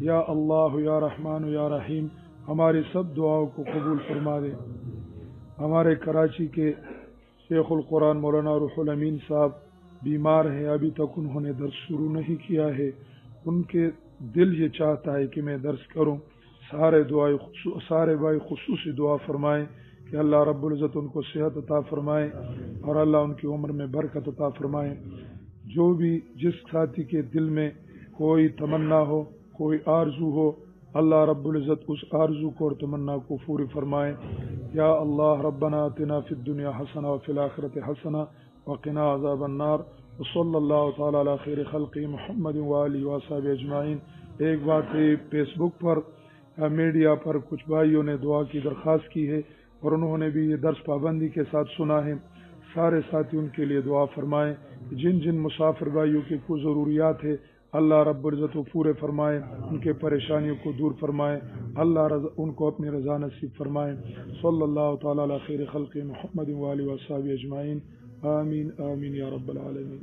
یا اللہ یا رحمان یا رحیم ہماری سب دعاؤں کو قبول فرما دے. ہمارے کراچی کے شیخ القرآن مولانا روح الامین صاحب بیمار ہیں، ابھی تک انہوں نے درس شروع نہیں کیا ہے. ان کے دل یہ چاہتا ہے کہ میں درس کروں. سارے بھائی خصوصی دعا فرمائیں کہ اللہ رب العزت ان کو صحت عطا فرمائے اور اللہ ان کی عمر میں برکت عطا فرمائے. جو بھی جس ساتھی کے دل میں کوئی تمنا ہو، کوئی آرزو ہو، اللہ رب العزت اس آرزو کو اور تمنا کو پوری فرمائے. یا اللہ ربنا آتنا فی الدنیا حسنہ وفی الآخرۃ حسنہ وقنا عذاب النار. وصلی اللہ تعالی علی خیر خلقہ محمد وآلہ وصحبہ اجمعین. ایک بات ہے، فیس بک پر میڈیا پر کچھ بھائیوں نے دعا کی درخواست کی ہے اور انہوں نے بھی یہ درس پابندی کے ساتھ سنا ہے. سارے ساتھی ان کے لیے دعا فرمائیں. جن جن مسافر بھائیوں کی کوئی ضروریات ہے اللہ رب العزت کو پورے فرمائے، ان کے پریشانیوں کو دور فرمائے. اللہ ان کو اپنی رضا نصیب فرمائے. صلی اللہ تعالی علی خیر خلق محمد وآلہ وصحبہ اجمعین. آمین آمین یا رب العالمین.